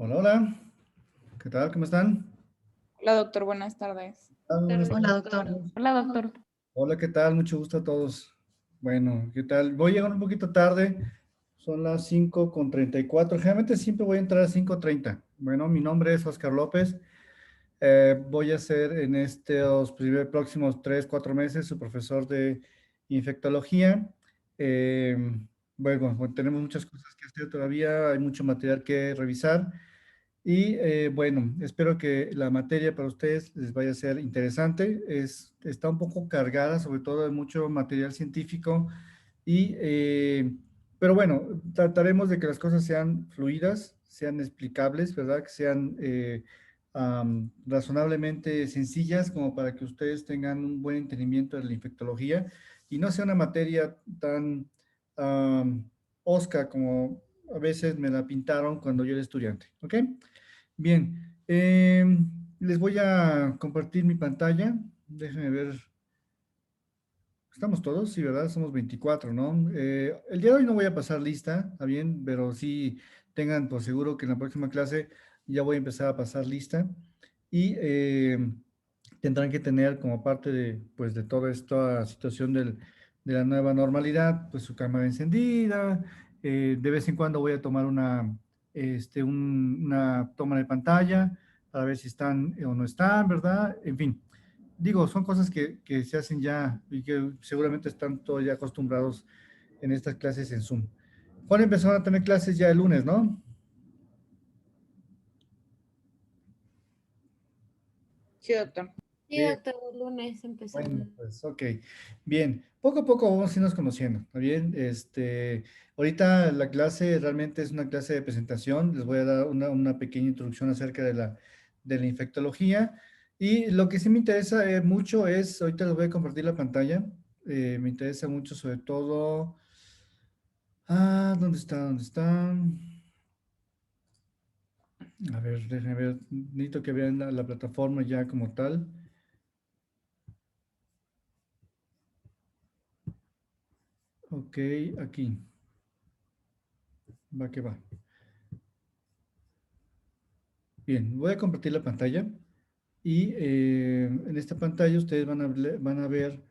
Hola, hola. ¿Qué tal? ¿Cómo están? Hola, doctor, buenas tardes. Buenas Hola, tardes. doctor. Hola, doctor. Hola, ¿qué tal? Mucho gusto a todos. Bueno, ¿qué tal? Voy a llegar un poquito tarde. Son las 5:34. Generalmente siempre voy a entrar a 5:30. Bueno, mi nombre es Oscar López. Voy a ser en estos próximos 3, 4 meses su profesor de infectología. Eh, bueno, tenemos muchas cosas que hacer todavía. Hay mucho material que revisar. Y bueno, espero que la materia para ustedes les vaya a ser interesante. Está un poco cargada, sobre todo de mucho material científico, y, pero bueno, trataremos de que las cosas sean fluidas, sean explicables, ¿verdad? Que sean razonablemente sencillas como para que ustedes tengan un buen entendimiento de la infectología y no sea una materia tan osca como a veces me la pintaron cuando yo era estudiante, ¿ok? Bien, les voy a compartir mi pantalla. Déjenme ver. ¿Estamos todos? Sí, ¿verdad? Somos 24, ¿no? El día de hoy no voy a pasar lista, ¿está bien? Pero sí tengan por seguro que en la próxima clase ya voy a empezar a pasar lista y tendrán que tener como parte de, pues, de toda esta situación de la nueva normalidad, pues su cámara encendida. De vez en cuando voy a tomar una toma de pantalla para ver si están o no están, ¿verdad? En fin. Digo, son cosas que se hacen ya y que seguramente están todos ya acostumbrados en estas clases en Zoom. Juan empezaron a tener clases ya el lunes, ¿no? Sí, doctor. Sí, Sí, doctor, el lunes bueno, empezaron. pues ok. Bien, poco a poco vamos a irnos conociendo, ¿está bien? Ahorita la clase realmente es una clase de presentación. Les voy a dar una pequeña introducción acerca de la infectología. Y lo que sí me interesa mucho es, ahorita les voy a compartir la pantalla. Me interesa mucho sobre todo. ¿Dónde está? ¿Dónde está? A ver, déjenme ver. Necesito que vean la plataforma ya como tal. Ok, aquí. Va que va. Bien, voy a compartir la pantalla. Y en esta pantalla ustedes van a ver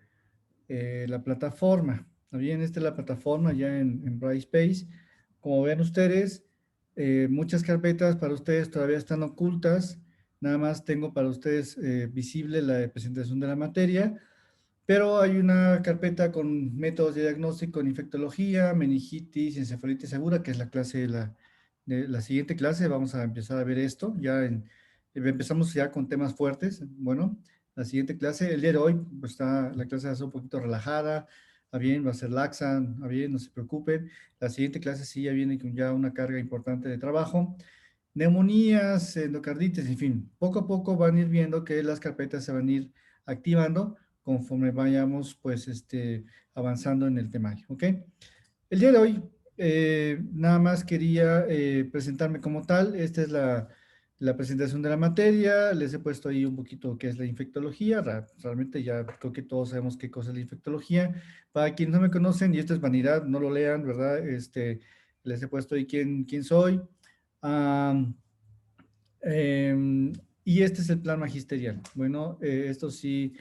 la plataforma. ¿Está bien? Esta es la plataforma ya en Brightspace. Como ven ustedes, muchas carpetas para ustedes todavía están ocultas. Nada más tengo para ustedes visible la de presentación de la materia. Pero hay una carpeta con métodos de diagnóstico en infectología, meningitis, encefalitis aguda, que es la clase de la siguiente clase. Vamos a empezar a ver esto. Empezamos ya con temas fuertes. Bueno, la siguiente clase, el día de hoy, pues la clase va a ser un poquito relajada. Va bien, va a ser laxa, va bien, no se preocupen. La siguiente clase sí ya viene con ya una carga importante de trabajo. Neumonías, endocarditis, en fin, poco a poco van a ir viendo que las carpetas se van a ir activando conforme vayamos pues avanzando en el temario, ¿ok? El día de hoy nada más quería presentarme como tal. Esta es la presentación de la materia. Les he puesto ahí un poquito qué es la infectología. Realmente ya creo que todos sabemos qué cosa es la infectología. Para quienes no me conocen, y esto es vanidad, no lo lean, ¿verdad? Les he puesto ahí quién soy. Am, y este es el plan magisterial. Bueno, esto sí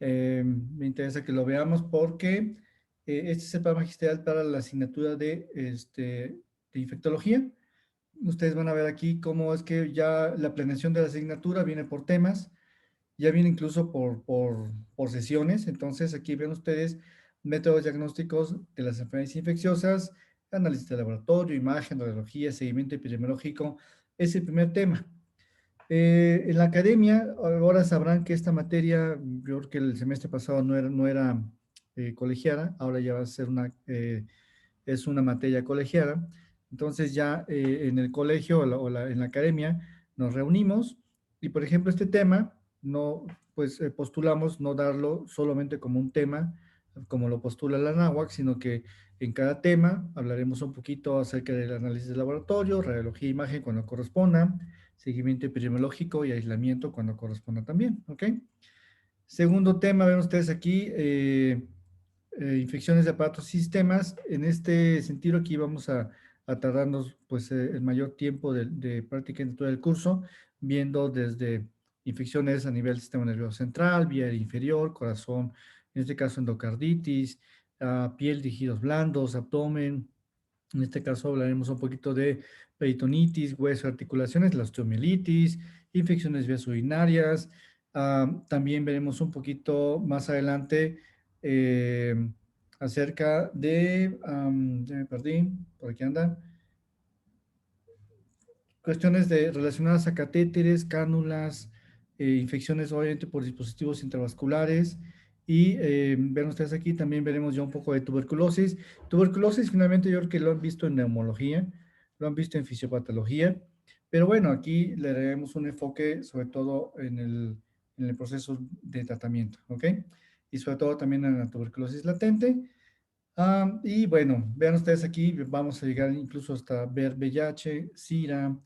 me interesa que lo veamos porque este es el plan magisterial para la asignatura de infectología. Ustedes van a ver aquí cómo es que ya la planeación de la asignatura viene por temas, ya viene incluso por sesiones. Entonces aquí ven ustedes métodos diagnósticos de las enfermedades infecciosas, análisis de laboratorio, imagen, radiología, seguimiento epidemiológico. Es el primer tema. En la academia, ahora sabrán que esta materia, yo creo que el semestre pasado no era colegiada, ahora ya va a ser es una materia colegiada. Entonces ya en el colegio en la academia nos reunimos y, por ejemplo, este tema, no, pues postulamos no darlo solamente como un tema, como lo postula la NAWAC, sino que en cada tema hablaremos un poquito acerca del análisis de laboratorio, radiología, imagen cuando corresponda, seguimiento epidemiológico y aislamiento cuando corresponda también, ¿ok? Segundo tema, ven ustedes aquí, infecciones de aparatos y sistemas. En este sentido, aquí vamos a tardarnos pues el mayor tiempo de práctica en todo el curso, viendo desde infecciones a nivel del sistema nervioso central, vía aérea inferior, corazón, en este caso endocarditis, piel, tejidos blandos, abdomen. En este caso hablaremos un poquito de peritonitis, hueso, articulaciones, la osteomielitis, infecciones vías urinarias. También veremos un poquito más adelante eh, acerca de, ya me perdí, por aquí anda, cuestiones relacionadas a catéteres, cánulas, infecciones obviamente por dispositivos intravasculares y ven ustedes aquí también veremos ya un poco de tuberculosis. Tuberculosis finalmente yo creo que lo han visto en neumología, lo han visto en fisiopatología, pero bueno, aquí le daremos un enfoque sobre todo en el proceso de tratamiento, ¿ok? Y sobre todo también en la tuberculosis latente. Y bueno, vean ustedes aquí, vamos a llegar incluso hasta ver VIH, SIDA,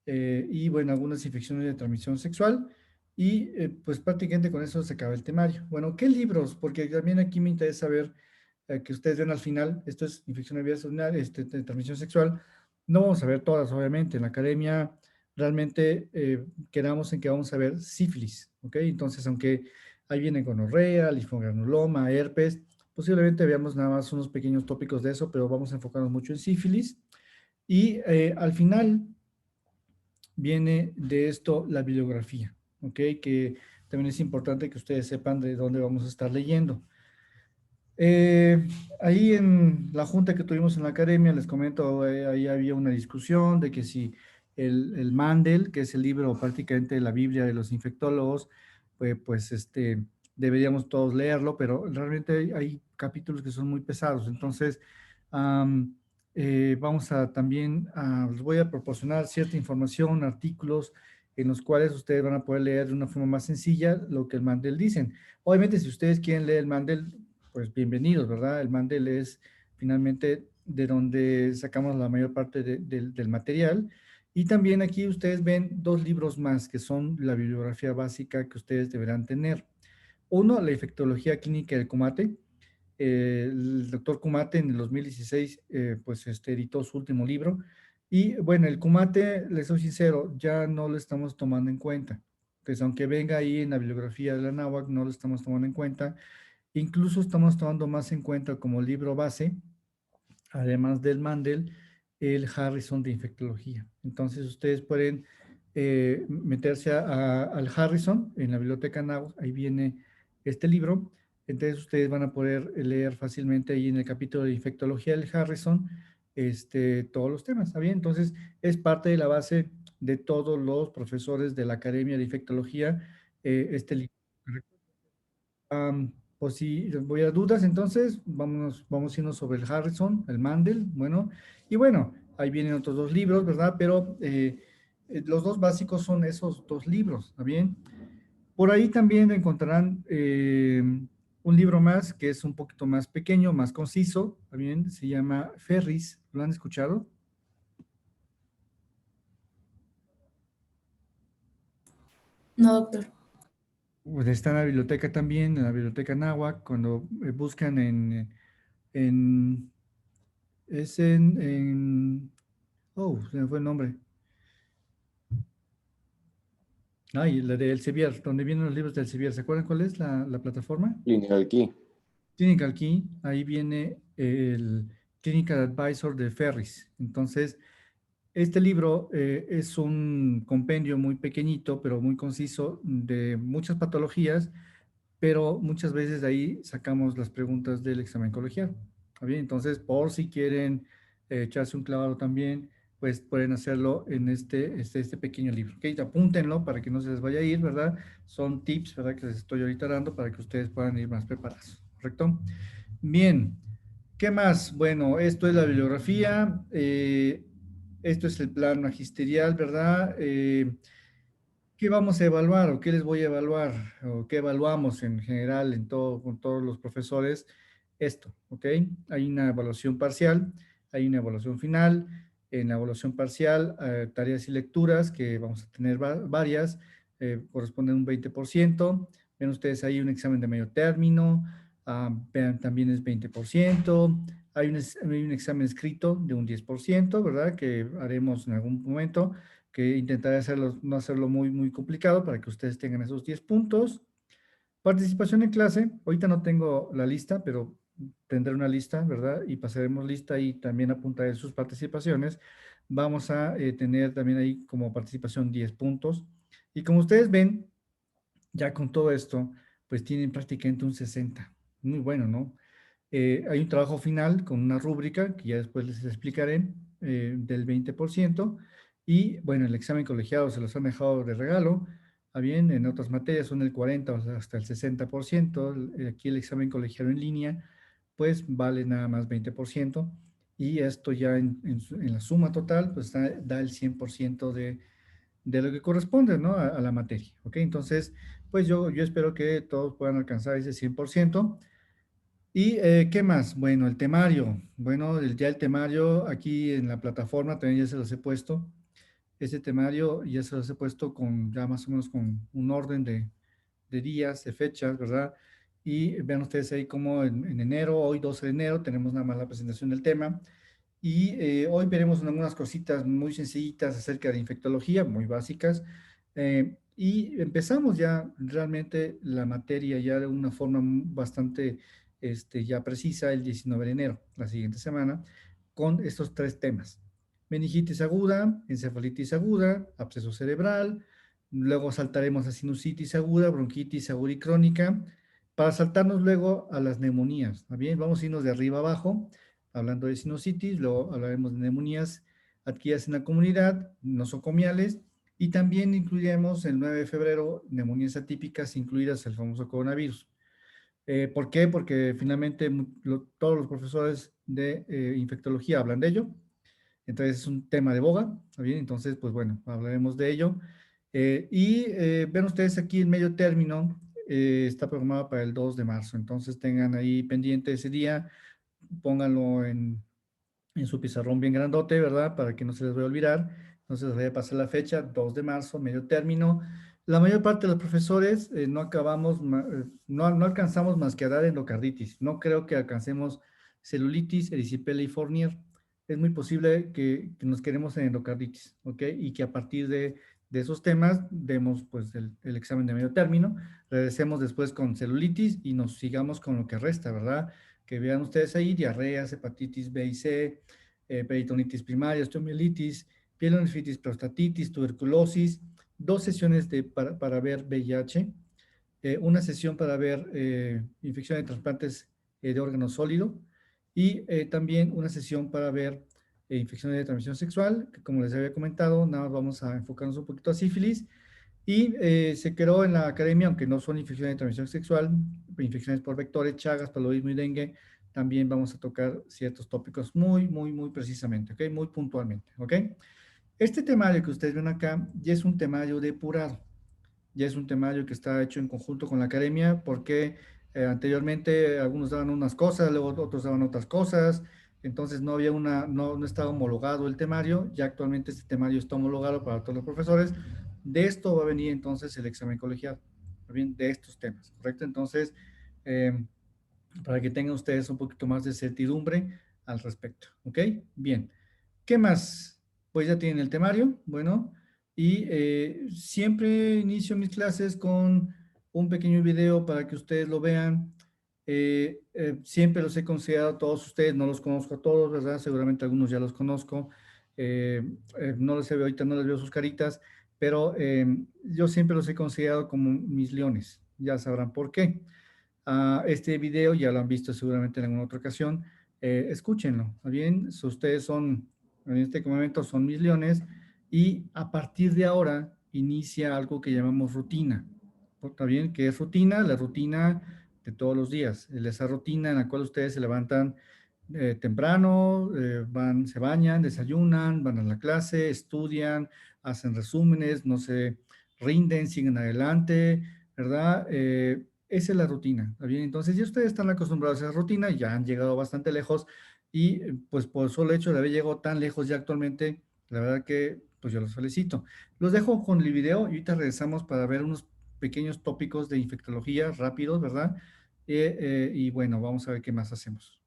y bueno, algunas infecciones de transmisión sexual. Y pues prácticamente con eso se acaba el temario. Bueno, ¿qué libros? Porque también aquí me interesa ver que ustedes ven al final, esto es infección de vías urinarias, de transmisión sexual. No vamos a ver todas, obviamente. En la academia realmente quedamos en que vamos a ver sífilis, ¿ok? Entonces, aunque ahí viene gonorrea, linfogranuloma, herpes, posiblemente veamos nada más unos pequeños tópicos de eso, pero vamos a enfocarnos mucho en sífilis. Y al final viene de esto la bibliografía, ¿ok? Que también es importante que ustedes sepan de dónde vamos a estar leyendo. Ahí en la junta que tuvimos en la academia, les comento, ahí había una discusión de que si el Mandel, que es el libro prácticamente de la Biblia de los infectólogos, pues deberíamos todos leerlo, pero realmente hay capítulos que son muy pesados. Entonces, am, vamos a también, les voy a proporcionar cierta información, artículos en los cuales ustedes van a poder leer de una forma más sencilla lo que el Mandel dicen. Obviamente, si ustedes quieren leer el Mandel, pues bienvenidos, ¿verdad? El Mandel es finalmente de donde sacamos la mayor parte del material. Y también aquí ustedes ven dos libros más que son la bibliografía básica que ustedes deberán tener. Uno, la infectología clínica del Kumate. El doctor Kumate en el 2016 pues editó su último libro. Y bueno, el Kumate, les soy sincero, ya no lo estamos tomando en cuenta. Pues aunque venga ahí en la bibliografía de la NAWAC, no lo estamos tomando en cuenta. Incluso estamos tomando más en cuenta como libro base, además del Mandel, el Harrison de infectología. Entonces ustedes pueden meterse al Harrison en la biblioteca Now, ahí viene este libro. Entonces ustedes van a poder leer fácilmente ahí en el capítulo de infectología del Harrison todos los temas, ¿está bien? Entonces es parte de la base de todos los profesores de la Academia de Infectología, este libro. Pues si voy a dudas, entonces vamos a irnos sobre el Harrison, el Mandel, bueno, y bueno, ahí vienen otros dos libros, ¿verdad? Pero los dos básicos son esos dos libros, ¿está bien? Por ahí también encontrarán un libro más que es un poquito más pequeño, más conciso, ¿está bien? Se llama Ferris, ¿lo han escuchado? No, doctor. Pues está en la biblioteca también, en la biblioteca Náhuac, cuando buscan en oh, se me fue el nombre. Ay, la de Elsevier, donde vienen los libros de Elsevier. ¿Se acuerdan cuál es la plataforma? Lineal Key. Clinical Key, ahí viene el Clinical Advisor de Ferris. Entonces, este libro es un compendio muy pequeñito, pero muy conciso de muchas patologías, pero muchas veces de ahí sacamos las preguntas del examen colegial. ¿Está bien? Entonces, por si quieren echarse un clavado también, pues pueden hacerlo en este pequeño libro. ¿Ok? Apúntenlo para que no se les vaya a ir, ¿verdad? Son tips, ¿verdad? Que les estoy ahorita dando para que ustedes puedan ir más preparados, ¿correcto? Bien. ¿Qué más? Bueno, esto es la bibliografía, esto es el plan magisterial, ¿verdad? ¿Qué vamos a evaluar o qué les voy a evaluar o qué evaluamos en general en todo, con todos los profesores? Esto, ¿ok? Hay una evaluación parcial, hay una evaluación final. En la evaluación parcial, tareas y lecturas, que vamos a tener varias, corresponden a un 20%. Ven ustedes ahí un examen de medio término, vean, también es 20%. Hay un examen escrito de un 10%, ¿verdad? Que haremos en algún momento, que intentaré hacerlo, no hacerlo muy, muy complicado para que ustedes tengan esos 10 puntos. Participación en clase, ahorita no tengo la lista, pero tendré una lista, ¿verdad? Y pasaremos lista y también apuntaré sus participaciones. Vamos a tener también ahí como participación 10 puntos. Y como ustedes ven, ya con todo esto, pues tienen prácticamente un 60. Muy bueno, ¿no? Hay un trabajo final con una rúbrica que ya después les explicaré del 20%. Y bueno, el examen colegiado se los han dejado de regalo. Bien, en otras materias son el 40 o sea, hasta el 60%. Aquí el examen colegiado en línea, pues vale nada más 20%. Y esto ya en la suma total, pues da el 100% de lo que corresponde, ¿no? A la materia, ¿ok? Entonces, pues yo espero que todos puedan alcanzar ese 100%. ¿Y qué más? Bueno, el temario. Bueno, ya el temario aquí en la plataforma también ya se los he puesto. Ese temario ya se los he puesto con ya más o menos con un orden de días, de fechas, ¿verdad? Y vean ustedes ahí como en enero, hoy 12 de enero, tenemos nada más la presentación del tema. Y hoy veremos algunas cositas muy sencillitas acerca de infectología, muy básicas. Y empezamos ya realmente la materia ya de una forma bastante ya precisa el 19 de enero, la siguiente semana, con estos tres temas. Meningitis aguda, encefalitis aguda, absceso cerebral, luego saltaremos a sinusitis aguda, bronquitis aguda y crónica, para saltarnos luego a las neumonías. ¿Está bien? Vamos a irnos de arriba abajo hablando de sinusitis, luego hablaremos de neumonías adquiridas en la comunidad, nosocomiales, y también incluiremos el 9 de febrero neumonías atípicas, incluidas el famoso coronavirus. ¿Por qué? Porque finalmente todos los profesores de infectología hablan de ello, entonces es un tema de boga, ¿está bien? Entonces, pues bueno, hablaremos de ello. Ven ustedes aquí el medio término, está programado para el 2 de marzo, entonces tengan ahí pendiente ese día, pónganlo en su pizarrón bien grandote, ¿verdad? Para que no se les vaya a olvidar. Entonces les voy a pasar la fecha, 2 de marzo, medio término. La mayor parte de los profesores no acabamos, no alcanzamos más que a dar endocarditis. No creo que alcancemos celulitis, erisipela y Fournier. Es muy posible que nos quedemos en endocarditis, ¿ok? Y que a partir de esos temas demos pues el examen de medio término, regresemos después con celulitis y nos sigamos con lo que resta, ¿verdad? Que vean ustedes ahí, diarreas, hepatitis B y C, peritonitis primaria, osteomielitis, pielonefritis, prostatitis, tuberculosis, 2 sesiones para ver VIH, una sesión para ver infección de trasplantes de órgano sólido y también una sesión para ver infecciones de transmisión sexual, que como les había comentado, nada más vamos a enfocarnos un poquito a sífilis. Y se creó en la academia, aunque no son infecciones de transmisión sexual, infecciones por vectores, chagas, paludismo y dengue, también vamos a tocar ciertos tópicos muy, muy, muy precisamente, ¿ok? Muy puntualmente, ¿ok? Este temario que ustedes ven acá ya es un temario depurado, ya es un temario que está hecho en conjunto con la academia, porque anteriormente algunos daban unas cosas, luego otros daban otras cosas, entonces no estaba homologado el temario, ya actualmente este temario está homologado para todos los profesores. De esto va a venir entonces el examen colegiado, bien, de estos temas, ¿correcto? Entonces, para que tengan ustedes un poquito más de certidumbre al respecto, ¿ok? Bien, ¿qué más? Pues ya tienen el temario, bueno, y siempre inicio mis clases con un pequeño video para que ustedes lo vean. Siempre los he considerado a todos ustedes, no los conozco a todos, ¿verdad? Seguramente algunos ya los conozco. No les veo ahorita, no les veo sus caritas, pero yo siempre los he considerado como mis leones. Ya sabrán por qué. Este video ya lo han visto seguramente en alguna otra ocasión. Escúchenlo, ¿está bien? Si ustedes son, en este momento son mis leones, y a partir de ahora inicia algo que llamamos rutina. ¿Está bien? ¿Qué es rutina? La rutina de todos los días. Esa rutina en la cual ustedes se levantan temprano, se bañan, desayunan, van a la clase, estudian, hacen resúmenes, no se rinden, siguen adelante, ¿verdad? Esa es la rutina, ¿está bien? Entonces, ya ustedes están acostumbrados a esa rutina, ya han llegado bastante lejos y pues por el solo hecho de haber llegado tan lejos ya actualmente, la verdad que pues yo los felicito. Los dejo con el video y ahorita regresamos para ver unos pequeños tópicos de infectología rápidos, ¿verdad? Y bueno, vamos a ver qué más hacemos.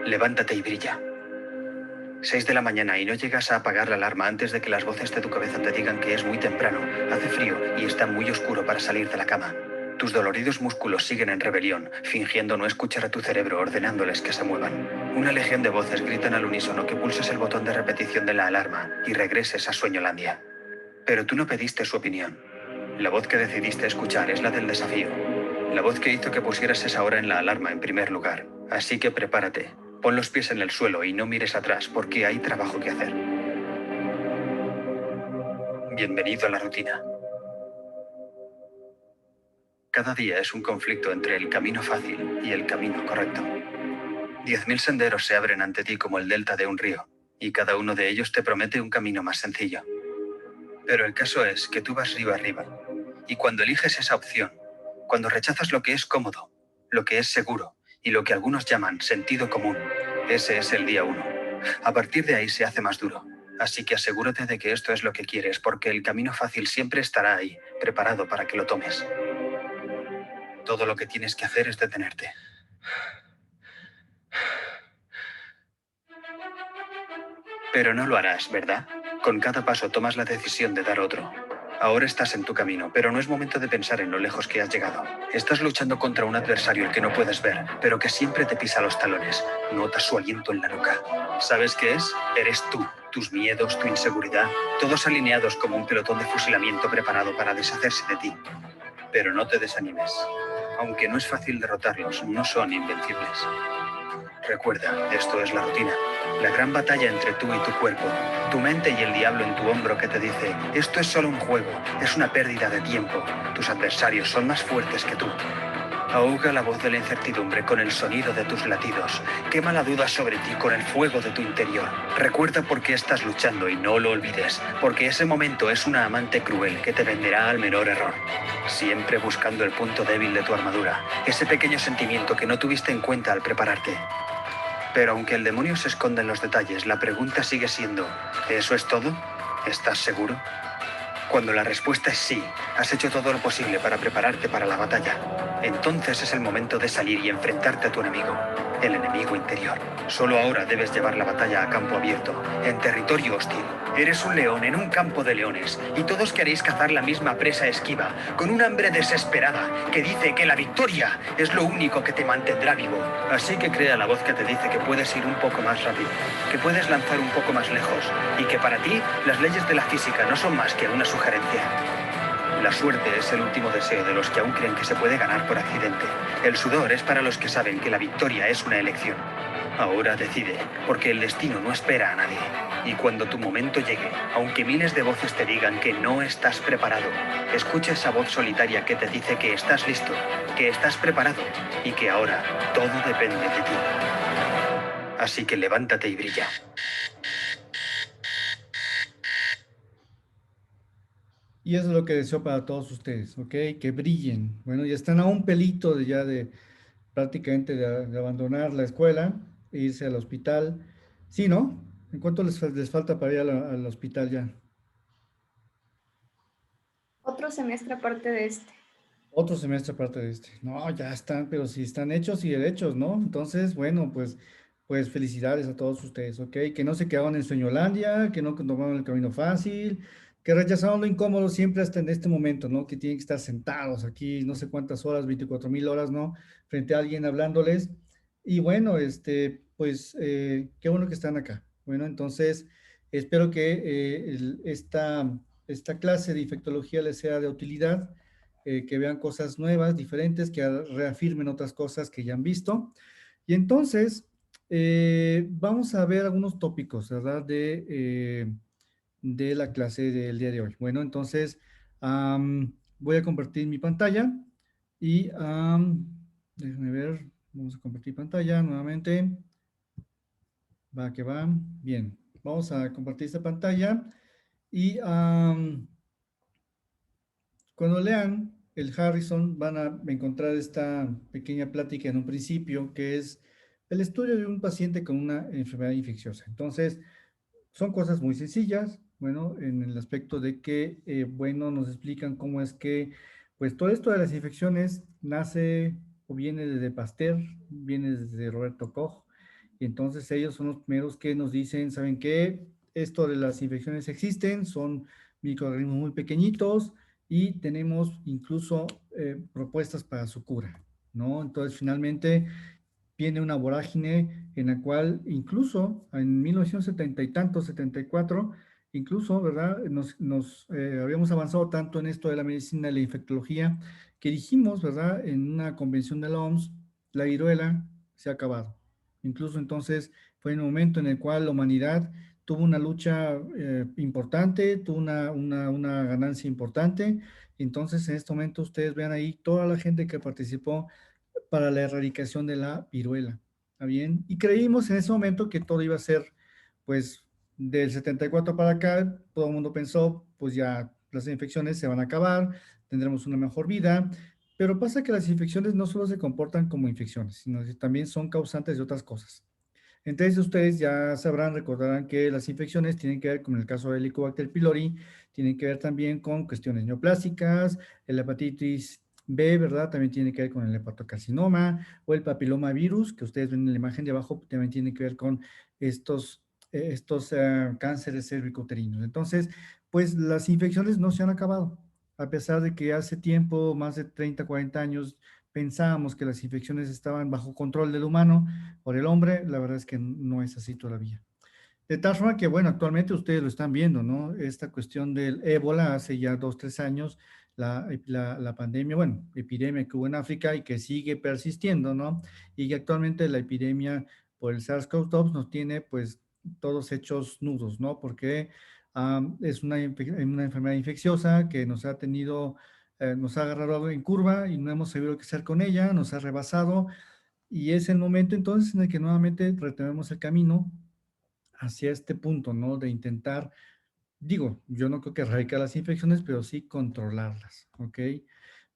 Levántate y brilla. 6 de la mañana y no llegas a apagar la alarma antes de que las voces de tu cabeza te digan que es muy temprano, hace frío y está muy oscuro para salir de la cama. Tus doloridos músculos siguen en rebelión, fingiendo no escuchar a tu cerebro ordenándoles que se muevan. Una legión de voces gritan al unísono que pulses el botón de repetición de la alarma y regreses a Sueñolandia. Pero tú no pediste su opinión. La voz que decidiste escuchar es la del desafío. La voz que hizo que pusieras esa hora en la alarma en primer lugar. Así que prepárate. Pon los pies en el suelo y no mires atrás porque hay trabajo que hacer. Bienvenido a la rutina. Cada día es un conflicto entre el camino fácil y el camino correcto. 10.000 senderos se abren ante ti como el delta de un río, y cada uno de ellos te promete un camino más sencillo. Pero el caso es que tú vas río arriba, y cuando eliges esa opción, cuando rechazas lo que es cómodo, lo que es seguro, y lo que algunos llaman sentido común, ese es el día 1. A partir de ahí se hace más duro. Así que asegúrate de que esto es lo que quieres, porque el camino fácil siempre estará ahí, preparado para que lo tomes. Todo lo que tienes que hacer es detenerte. Pero no lo harás, ¿verdad? Con cada paso tomas la decisión de dar otro. Ahora estás en tu camino, pero no es momento de pensar en lo lejos que has llegado. Estás luchando contra un adversario al que no puedes ver, pero que siempre te pisa los talones. Notas su aliento en la nuca. ¿Sabes qué es? Eres tú, tus miedos, tu inseguridad, todos alineados como un pelotón de fusilamiento preparado para deshacerse de ti. Pero no te desanimes. Aunque no es fácil derrotarlos, no son invencibles. Recuerda, esto es la rutina. La gran batalla entre tú y tu cuerpo. Tu mente y el diablo en tu hombro que te dice, esto es solo un juego, es una pérdida de tiempo. Tus adversarios son más fuertes que tú. Ahoga la voz de la incertidumbre con el sonido de tus latidos. Quema la duda sobre ti con el fuego de tu interior. Recuerda por qué estás luchando y no lo olvides, porque ese momento es una amante cruel que te venderá al menor error. Siempre buscando el punto débil de tu armadura, ese pequeño sentimiento que no tuviste en cuenta al prepararte. Pero aunque el demonio se esconda en los detalles, la pregunta sigue siendo, ¿eso es todo? ¿Estás seguro? Cuando la respuesta es sí, has hecho todo lo posible para prepararte para la batalla. Entonces es el momento de salir y enfrentarte a tu enemigo, el enemigo interior. Solo ahora debes llevar la batalla a campo abierto, en territorio hostil. Eres un león en un campo de leones, y todos queréis cazar la misma presa esquiva, con un hambre desesperada que dice que la victoria es lo único que te mantendrá vivo. Así que crea la voz que te dice que puedes ir un poco más rápido, que puedes lanzar un poco más lejos, y que para ti las leyes de la física no son más que una sugerencia. La suerte es el último deseo de los que aún creen que se puede ganar por accidente. El sudor es para los que saben que la victoria es una elección. Ahora decide, porque el destino no espera a nadie. Y cuando tu momento llegue, aunque miles de voces te digan que no estás preparado, escucha esa voz solitaria que te dice que estás listo, que estás preparado y que ahora todo depende de ti. Así que levántate y brilla. Y eso es lo que deseo para todos ustedes, ¿ok? Que brillen. Bueno, ya están a un pelito de ya de prácticamente de abandonar la escuela e irse al hospital. Sí, ¿no? ¿En cuánto les falta para ir al hospital ya? Otro semestre aparte de este. Otro semestre aparte de este. No, ya están, pero si están hechos y derechos, ¿no? Entonces, bueno, pues felicidades a todos ustedes, ¿ok? Que no se quedaron en Sueñolandia, que no tomaron el camino fácil, que rechazaron lo incómodo siempre hasta en este momento, ¿no? Que tienen que estar sentados aquí no sé cuántas horas, 24.000 horas, ¿no? Frente a alguien hablándoles. Y bueno, pues qué bueno que están acá. Bueno, entonces, espero que esta clase de infectología les sea de utilidad, que vean cosas nuevas, diferentes, que reafirmen otras cosas que ya han visto. Y entonces, vamos a ver algunos tópicos, ¿verdad? De la clase del día de hoy. Bueno, entonces, voy a compartir mi pantalla y déjenme ver, vamos a compartir pantalla nuevamente. Va que va. Bien, vamos a compartir esta pantalla y cuando lean el Harrison van a encontrar esta pequeña plática en un principio, que es el estudio de un paciente con una enfermedad infecciosa. Entonces, son cosas muy sencillas, bueno, en el aspecto de que, bueno, nos explican cómo es que, pues todo esto de las infecciones nace o viene desde Pasteur, viene desde Roberto Koch, Y entonces ellos son los primeros que nos dicen, ¿saben qué? Esto de las infecciones existen, son microorganismos muy pequeñitos y tenemos incluso propuestas para su cura, ¿no? Entonces, finalmente viene una vorágine en la cual incluso en 1970 y tantos, 74, incluso, ¿verdad? Habíamos avanzado tanto en esto de la medicina y la infectología que dijimos, ¿verdad? En una convención de la OMS, la viruela se ha acabado. Incluso entonces fue en un momento en el cual la humanidad tuvo una lucha importante, tuvo una ganancia importante. Entonces, en este momento ustedes vean ahí toda la gente que participó para la erradicación de la viruela. ¿Está bien? Y creímos en ese momento que todo iba a ser, pues, del 74 para acá, todo el mundo pensó, pues ya las infecciones se van a acabar, tendremos una mejor vida, pero pasa que las infecciones no solo se comportan como infecciones, sino que también son causantes de otras cosas. Entonces ustedes ya sabrán, recordarán que las infecciones tienen que ver con el caso del Helicobacter pylori, tienen que ver también con cuestiones neoplásicas, el hepatitis B, ¿verdad? También tiene que ver con el hepatocarcinoma o el papilomavirus, que ustedes ven en la imagen de abajo, también tiene que ver con estos cánceres cervicouterinos. Entonces, pues las infecciones no se han acabado, a pesar de que hace tiempo, más de 30, 40 años, pensábamos que las infecciones estaban bajo control del humano, por el hombre, la verdad es que no es así todavía. De tal forma que, bueno, actualmente ustedes lo están viendo, ¿no? Esta cuestión del ébola hace ya 2, 3 años, la pandemia, bueno, epidemia que hubo en África y que sigue persistiendo, ¿no? Y que actualmente la epidemia por el SARS-CoV-2 nos tiene, pues, todos hechos nudos, ¿no? Porque es una enfermedad infecciosa que nos ha tenido, nos ha agarrado en curva y no hemos sabido qué hacer con ella, nos ha rebasado y es el momento entonces en el que nuevamente retomemos el camino hacia este punto, ¿no? De intentar, digo, yo no creo que erradicar las infecciones, pero sí controlarlas, ¿ok?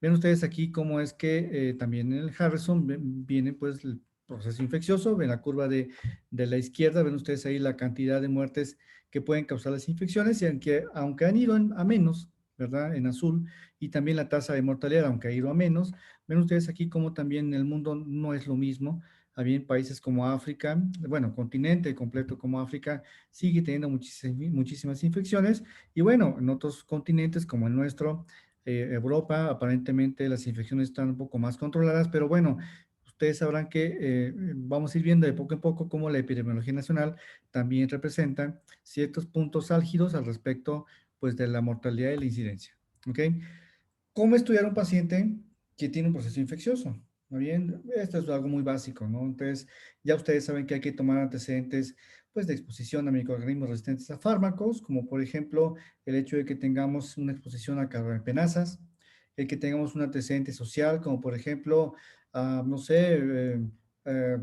Ven ustedes aquí cómo es que también en el Harrison viene pues el proceso infeccioso, ven la curva de la izquierda, ven ustedes ahí la cantidad de muertes que pueden causar las infecciones y aunque han ido a menos, ¿verdad? En azul, y también la tasa de mortalidad, aunque ha ido a menos, ven ustedes aquí cómo también en el mundo no es lo mismo. Había en países como África, bueno, continente completo como África, sigue teniendo muchísimas infecciones. Y bueno, en otros continentes como el nuestro, Europa, aparentemente las infecciones están un poco más controladas, pero bueno, ustedes sabrán que vamos a ir viendo de poco en poco cómo la epidemiología nacional también representa ciertos puntos álgidos al respecto, pues, de la mortalidad y la incidencia. ¿Ok? ¿Cómo estudiar a un paciente que tiene un proceso infeccioso? ¿No bien? Esto es algo muy básico, ¿no? Entonces, ya ustedes saben que hay que tomar antecedentes, pues, de exposición a microorganismos resistentes a fármacos, como por ejemplo el hecho de que tengamos una exposición a carbapenasas, el que tengamos un antecedente social, como por ejemplo, no sé, eh,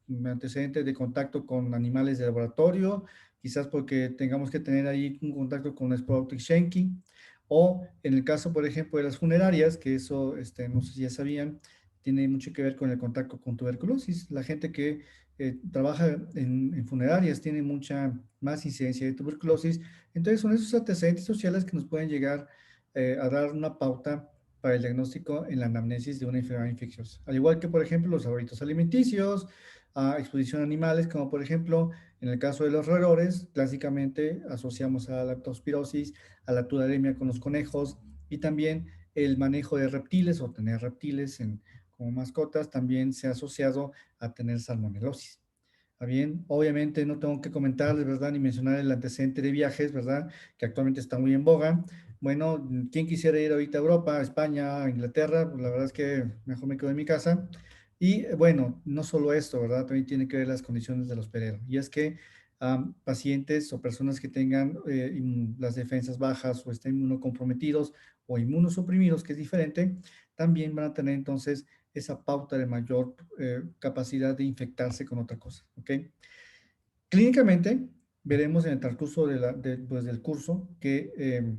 un antecedente de contacto con animales de laboratorio, quizás porque tengamos que tener ahí un contacto con Sporotix Schenki, o en el caso, por ejemplo, de las funerarias, que eso, no sé si ya sabían, tiene mucho que ver con el contacto con tuberculosis. La gente que trabaja en funerarias tiene mucha más incidencia de tuberculosis. Entonces, son esos antecedentes sociales que nos pueden llegar a dar una pauta para el diagnóstico en la anamnesis de una enfermedad infecciosa. Al igual que, por ejemplo, los hábitos alimenticios, exposición a animales, como por ejemplo, en el caso de los roedores, clásicamente asociamos a la leptospirosis, a la tularemia con los conejos y también el manejo de reptiles o tener reptiles como mascotas también se ha asociado a tener salmonelosis. ¿Está bien? Obviamente no tengo que comentarles, ¿verdad? Ni mencionar el antecedente de viajes, ¿verdad? Que actualmente está muy en boga. Bueno, ¿quién quisiera ir ahorita a Europa, a España, a Inglaterra? Pues la verdad es que mejor me quedo en mi casa. Y bueno, no solo esto, ¿verdad? También tiene que ver las condiciones del hospedero. Y es que pacientes o personas que tengan las defensas bajas o estén inmunocomprometidos o inmunosuprimidos, que es diferente, también van a tener entonces esa pauta de mayor capacidad de infectarse con otra cosa, ¿ok? Clínicamente, veremos en el transcurso pues, del curso que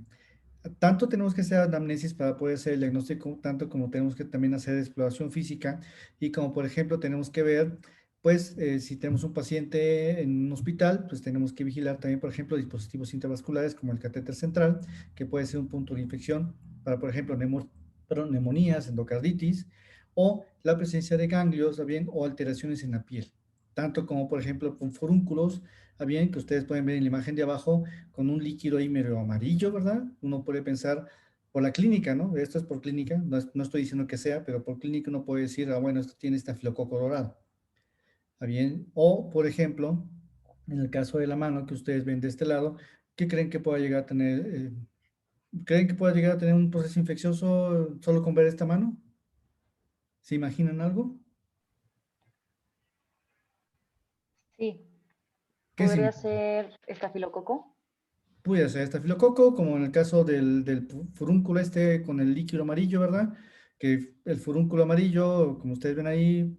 tanto tenemos que hacer anamnesis para poder hacer el diagnóstico, tanto como tenemos que también hacer exploración física y como por ejemplo tenemos que ver, pues si tenemos un paciente en un hospital, pues tenemos que vigilar también, por ejemplo, dispositivos intravasculares como el catéter central, que puede ser un punto de infección para, por ejemplo, neumonías, endocarditis o la presencia de ganglios, bien, o alteraciones en la piel. tanto como, por ejemplo, con furúnculos, bien, que ustedes pueden ver en la imagen de abajo, con un líquido ahí medio amarillo, ¿verdad? Uno puede pensar por la clínica, ¿no? Esto es por clínica, no estoy diciendo que sea, pero por clínica uno puede decir, bueno, esto tiene estafilococo dorado, bien? O, por ejemplo, en el caso de la mano que ustedes ven de este lado, ¿qué creen que pueda llegar a tener? ¿Creen que pueda llegar a tener un proceso infeccioso solo con ver esta mano? ¿Se imaginan algo? Sí, ¿Qué podría significa? ser estafilococo. Puede ser estafilococo, como en el caso del furúnculo este con el líquido amarillo, ¿verdad? Que el furúnculo amarillo, como ustedes ven ahí,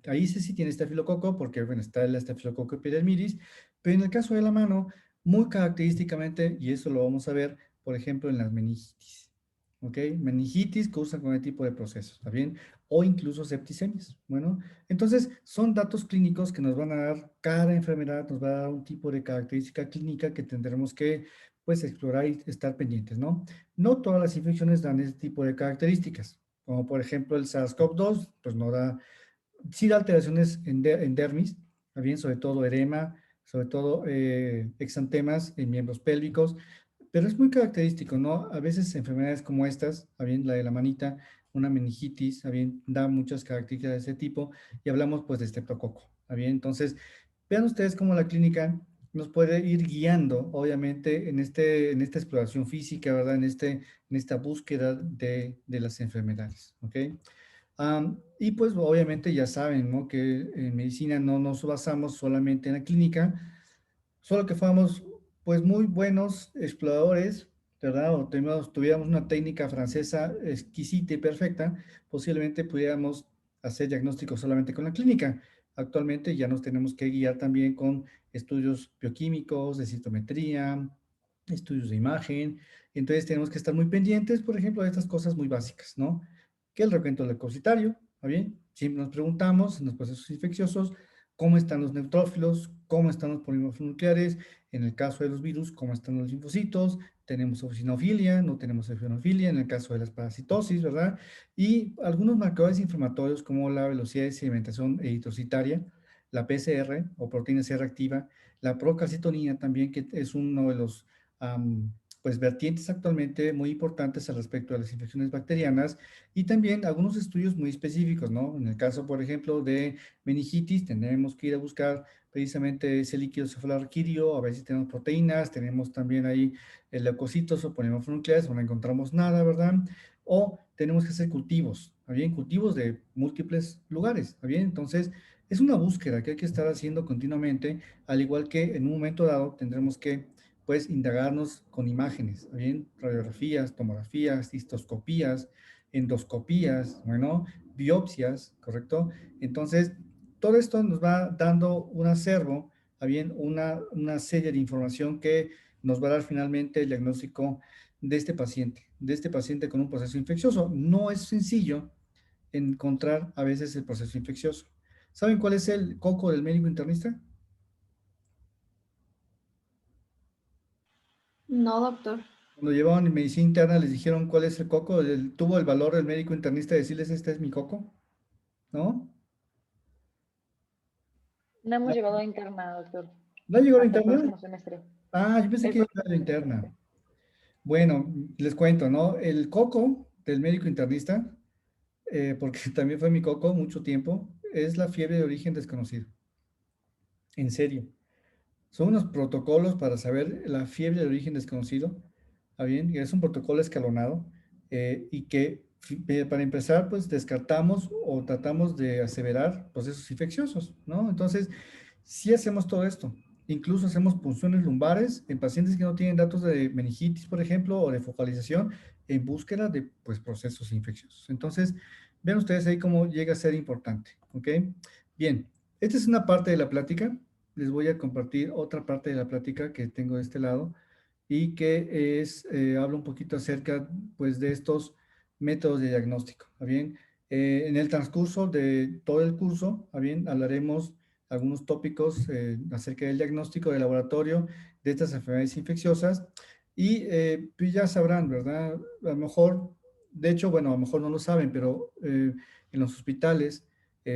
ahí sí tiene estafilococo, porque bueno, está el estafilococo epidermidis, pero en el caso de la mano, muy característicamente, y eso lo vamos a ver, por ejemplo, en las meningitis, ¿ok? Meningitis causa con este tipo de procesos, ¿está bien? O incluso septicemias, bueno. Entonces, son datos clínicos que nos van a dar, cada enfermedad nos va a dar un tipo de característica clínica que tendremos que, pues, explorar y estar pendientes, ¿no? No todas las infecciones dan este tipo de características, como por ejemplo el SARS-CoV-2, pues no da, sí da alteraciones en dermis, ¿está bien? Sobre todo edema, sobre todo exantemas en miembros pélvicos, pero es muy característico, ¿no? A veces enfermedades como estas, ¿está bien? La de la manita, una meningitis, ¿está bien? Da muchas características de ese tipo y hablamos pues de estreptococo, ¿está bien? Entonces, vean ustedes cómo la clínica nos puede ir guiando, obviamente, en esta exploración física, ¿verdad? En esta búsqueda de las enfermedades, ¿ok? Y pues obviamente ya saben, ¿no? Que en medicina no nos basamos solamente en la clínica, solo que fuéramos pues muy buenos exploradores, ¿verdad? O tuviéramos una técnica francesa exquisita y perfecta, posiblemente pudiéramos hacer diagnósticos solamente con la clínica. Actualmente ya nos tenemos que guiar también con estudios bioquímicos, de citometría, estudios de imagen. Entonces tenemos que estar muy pendientes, por ejemplo, de estas cosas muy básicas, ¿no? Que el recuento leucocitario, ¿está bien? Siempre nos preguntamos en los procesos infecciosos cómo están los neutrófilos, cómo están los polímeros nucleares, en el caso de los virus, cómo están los linfocitos, tenemos eosinofilia, no tenemos eosinofilia, en el caso de las parasitosis, ¿verdad? Y algunos marcadores inflamatorios como la velocidad de sedimentación eritrocitaria, la PCR o proteína C reactiva, la procalcitonina también, que es uno de los pues vertientes actualmente muy importantes al respecto de las infecciones bacterianas y también algunos estudios muy específicos, ¿no? En el caso, por ejemplo, de meningitis, tenemos que ir a buscar precisamente ese líquido cefalorraquídeo, a ver si tenemos proteínas, tenemos también ahí el leucocitos o nucleares, no encontramos nada, ¿verdad? O tenemos que hacer cultivos, ¿está bien? Cultivos de múltiples lugares, ¿está bien? Entonces, es una búsqueda que hay que estar haciendo continuamente, al igual que en un momento dado tendremos que pues indagarnos con imágenes, ¿está bien? Radiografías, tomografías, histoscopías, endoscopías, bueno, biopsias, ¿correcto? Entonces, todo esto nos va dando un acervo, ¿está bien? Una serie de información que nos va a dar finalmente el diagnóstico de este paciente con un proceso infeccioso. No es sencillo encontrar a veces el proceso infeccioso. ¿Saben cuál es el coco del médico internista? No, doctor. Cuando llevaban en medicina interna les dijeron cuál es el coco, tuvo el valor del médico internista de decirles este es mi coco, ¿no? No hemos llegado a interna, doctor, ¿No llegó a la hasta el interna? próximo semestre. Ah, yo pensé El que iba a la próximo interna. semestre. Bueno, les cuento, ¿no? El coco del médico internista, porque también fue mi coco mucho tiempo, es la fiebre de origen desconocido. En serio. Son unos protocolos para saber la fiebre de origen desconocido. ¿Está bien? Es un protocolo escalonado y que para empezar, pues descartamos o tratamos de aseverar procesos infecciosos, ¿no? Entonces, sí hacemos todo esto. Incluso hacemos punciones lumbares en pacientes que no tienen datos de meningitis, por ejemplo, o de focalización en búsqueda de, pues, procesos infecciosos. Entonces, vean ustedes ahí cómo llega a ser importante, ¿ok? Bien, esta es una parte de la plática. Les voy a compartir otra parte de la plática que tengo de este lado y que es, habla un poquito acerca, pues, de estos métodos de diagnóstico, ¿está bien? En el transcurso de todo el curso, ¿está bien? Hablaremos algunos tópicos acerca del diagnóstico de laboratorio de estas enfermedades infecciosas y pues ya sabrán, ¿verdad? A lo mejor, de hecho, bueno, a lo mejor no lo saben, pero en los hospitales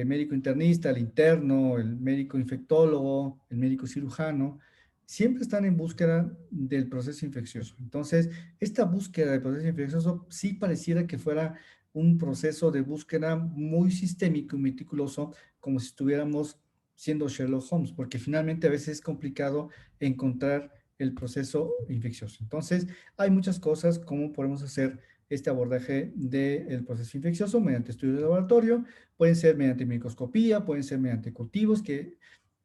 médico internista, el interno, el médico infectólogo, el médico cirujano, siempre están en búsqueda del proceso infeccioso. Entonces, esta búsqueda del proceso infeccioso sí pareciera que fuera un proceso de búsqueda muy sistémico y meticuloso, como si estuviéramos siendo Sherlock Holmes, porque finalmente a veces es complicado encontrar el proceso infeccioso. Entonces, hay muchas cosas como podemos hacer este abordaje del proceso infeccioso mediante estudios de laboratorio, pueden ser mediante microscopía, pueden ser mediante cultivos, que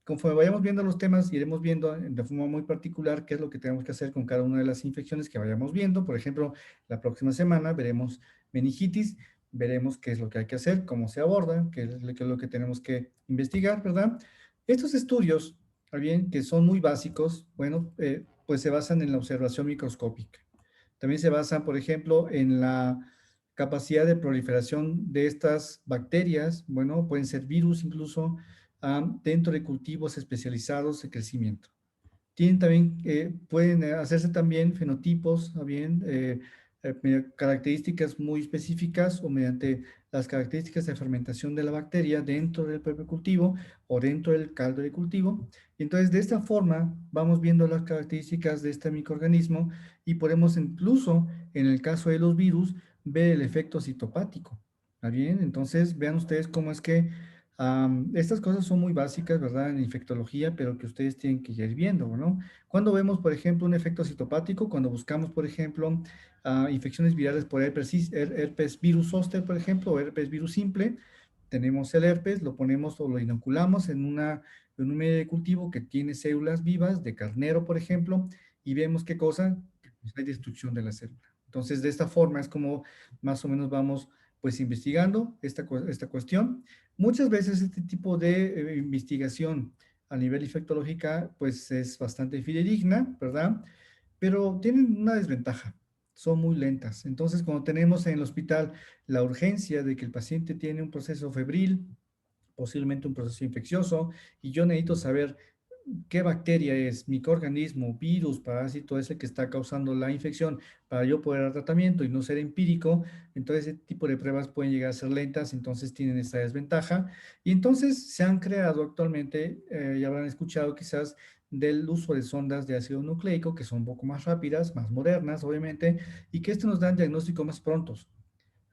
conforme vayamos viendo los temas, iremos viendo de forma muy particular qué es lo que tenemos que hacer con cada una de las infecciones que vayamos viendo. Por ejemplo, la próxima semana veremos meningitis, veremos qué es lo que hay que hacer, cómo se aborda, qué es lo que tenemos que investigar, ¿verdad? Estos estudios, bien, que son muy básicos, bueno, pues se basan en la observación microscópica. También se basan, por ejemplo, en la capacidad de proliferación de estas bacterias, bueno, pueden ser virus incluso, dentro de cultivos especializados de crecimiento. Tienen también, pueden hacerse también fenotipos, bien, características muy específicas o mediante las características de fermentación de la bacteria dentro del propio cultivo o dentro del caldo de cultivo. Y entonces, de esta forma, vamos viendo las características de este microorganismo y podemos incluso, en el caso de los virus, ver el efecto citopático. ¿Está bien? Entonces, vean ustedes cómo es que estas cosas son muy básicas, ¿verdad? En infectología, pero que ustedes tienen que ir viendo, ¿no? Cuando vemos, por ejemplo, un efecto citopático, cuando buscamos, por ejemplo, infecciones virales por herpes virus zóster, por ejemplo, o herpes virus simple, tenemos el herpes, lo ponemos o lo inoculamos en un medio de cultivo que tiene células vivas de carnero, por ejemplo, y vemos qué cosa, pues hay destrucción de la célula. Entonces, de esta forma es como más o menos vamos, pues, investigando esta cuestión. Muchas veces este tipo de investigación a nivel infectológica, pues es bastante fidedigna, ¿verdad? Pero tienen una desventaja, son muy lentas. Entonces, cuando tenemos en el hospital la urgencia de que el paciente tiene un proceso febril, posiblemente un proceso infeccioso, y yo necesito saber qué bacteria es, microorganismo, virus, parásito es el que está causando la infección para yo poder dar tratamiento y no ser empírico, entonces ese tipo de pruebas pueden llegar a ser lentas, entonces tienen esta desventaja. Y entonces se han creado actualmente, ya habrán escuchado quizás, del uso de sondas de ácido nucleico que son un poco más rápidas, más modernas, obviamente, y que esto nos dan diagnósticos más prontos.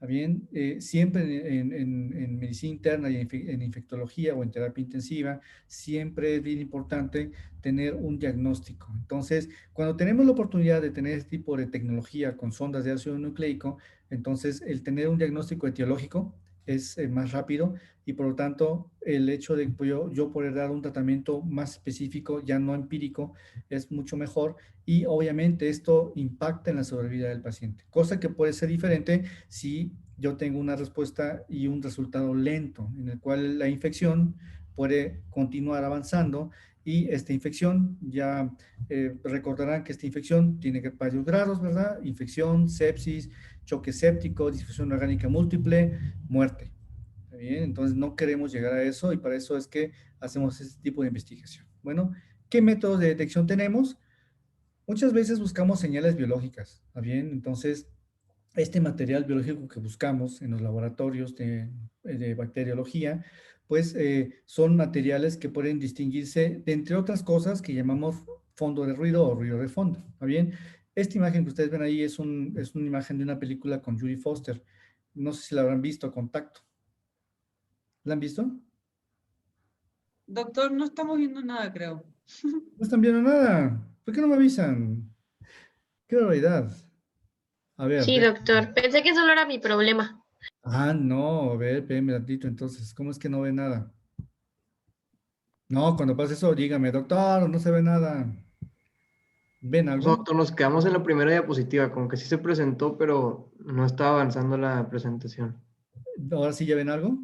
Bien, siempre en medicina interna y en infectología o en terapia intensiva, siempre es bien importante tener un diagnóstico. Entonces, cuando tenemos la oportunidad de tener este tipo de tecnología con sondas de ácido nucleico, entonces el tener un diagnóstico etiológico es más rápido y por lo tanto el hecho de yo poder dar un tratamiento más específico, ya no empírico, es mucho mejor y obviamente esto impacta en la sobrevida del paciente, cosa que puede ser diferente si yo tengo una respuesta y un resultado lento, en el cual la infección puede continuar avanzando y esta infección, ya recordarán que esta infección tiene varios grados, ¿verdad? Infección, sepsis, choque séptico, disfunción orgánica múltiple, muerte. ¿Está bien? Entonces no queremos llegar a eso y para eso es que hacemos este tipo de investigación. Bueno, ¿qué métodos de detección tenemos? Muchas veces buscamos señales biológicas, ¿está bien? Entonces, este material biológico que buscamos en los laboratorios de bacteriología, pues son materiales que pueden distinguirse de, entre otras cosas, que llamamos fondo de ruido o ruido de fondo, ¿está bien? Esta imagen que ustedes ven ahí es una imagen de una película con Judy Foster. No sé si la habrán visto, Contacto. ¿La han visto? No Doctor, no estamos viendo nada, creo. están viendo nada. ¿Por qué no me avisan? Qué barbaridad. A ver, Sí, doctor. Pensé que solo era mi problema. no, a ver, espérame tantito, entonces, ¿cómo es que no ve nada? No, cuando pase eso, dígame, doctor, no se ve nada. ¿Ven O sea, algo? doctor, nos quedamos en la primera diapositiva, como que sí se presentó, pero no estaba avanzando la presentación. ¿Ahora sí ya ven algo?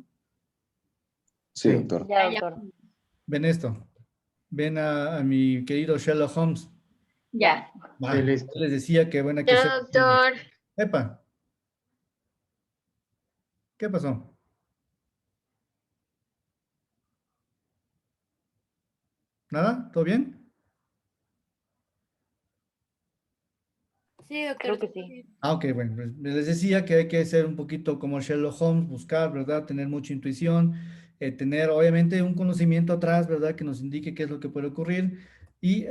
Sí, Sí. doctor. Ya, doctor. ¿Ven esto? ¿Ven a mi querido Sherlock Holmes? Ya. Va, Sí, listo. les decía que buena que Ya, sea. doctor. Epa, ¿qué pasó? ¿Nada? ¿Todo bien? Sí, Creo doctor. que sí. Ok, bueno, pues les decía que hay que ser un poquito como Sherlock Holmes, buscar, ¿verdad? Tener mucha intuición, tener obviamente un conocimiento atrás, ¿verdad? Que nos indique qué es lo que puede ocurrir. Y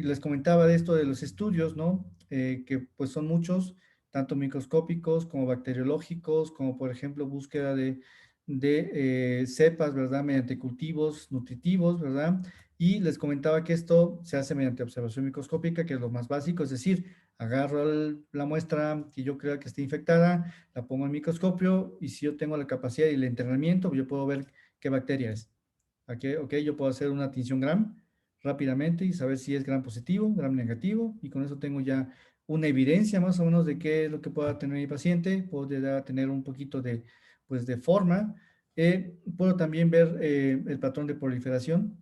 les comentaba de esto de los estudios, ¿no? Que pues son muchos, tanto microscópicos como bacteriológicos, como por ejemplo búsqueda de cepas, ¿verdad? Mediante cultivos nutritivos, ¿verdad? Y les comentaba que esto se hace mediante observación microscópica, que es lo más básico, es decir, agarro la muestra que yo crea que esté infectada, la pongo en microscopio y si yo tengo la capacidad y el entrenamiento, yo puedo ver qué bacteria es. Ok, yo puedo hacer una tinción gram rápidamente y saber si es gram positivo, gram negativo, y con eso tengo ya una evidencia más o menos de qué es lo que pueda tener mi paciente, puedo ya tener un poquito de, pues, de forma. Puedo también ver el patrón de proliferación.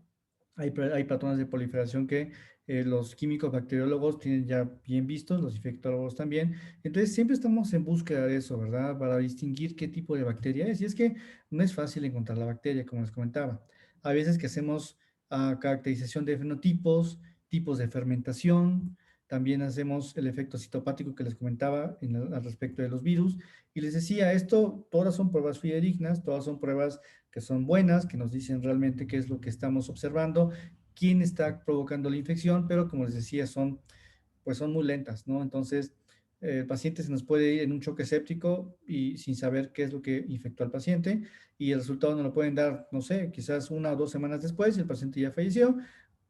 Hay patrones de proliferación que los químicos bacteriólogos tienen ya bien vistos, los infectólogos también. Entonces, siempre estamos en búsqueda de eso, ¿verdad? Para distinguir qué tipo de bacteria es. Y es que no es fácil encontrar la bacteria, como les comentaba. A veces que hacemos caracterización de fenotipos, tipos de fermentación, también hacemos el efecto citopático que les comentaba al respecto de los virus. Y les decía, esto, todas son pruebas fidedignas, todas son pruebas que son buenas, que nos dicen realmente qué es lo que estamos observando, quién está provocando la infección, pero como les decía, pues son muy lentas, ¿no? Entonces, el paciente se nos puede ir en un choque séptico y sin saber qué es lo que infectó al paciente y el resultado nos lo pueden dar, no sé, quizás 1 o 2 semanas después y el paciente ya falleció,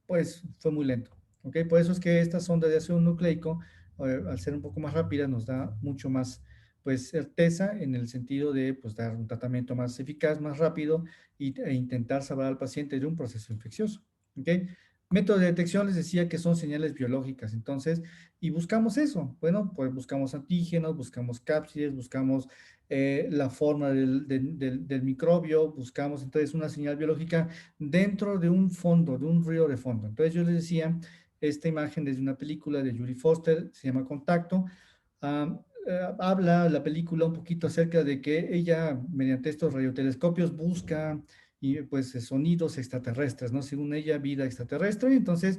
pues fue muy lento, ¿ok? Por eso es que esta sonda de ácido nucleico, al ser un poco más rápida, nos da mucho más, pues, certeza en el sentido de, pues, dar un tratamiento más eficaz, más rápido e intentar salvar al paciente de un proceso infeccioso, ¿ok? Método de detección les decía que son señales biológicas, entonces, y buscamos eso, bueno, pues buscamos antígenos, buscamos cápsides, buscamos la forma del microbio, buscamos entonces una señal biológica dentro de un fondo, de un río de fondo. Entonces yo les decía, esta imagen desde una película de Julie Foster, se llama Contacto, habla la película un poquito acerca de que ella, mediante estos radiotelescopios, busca y pues sonidos extraterrestres, ¿no? Según ella, vida extraterrestre. Entonces,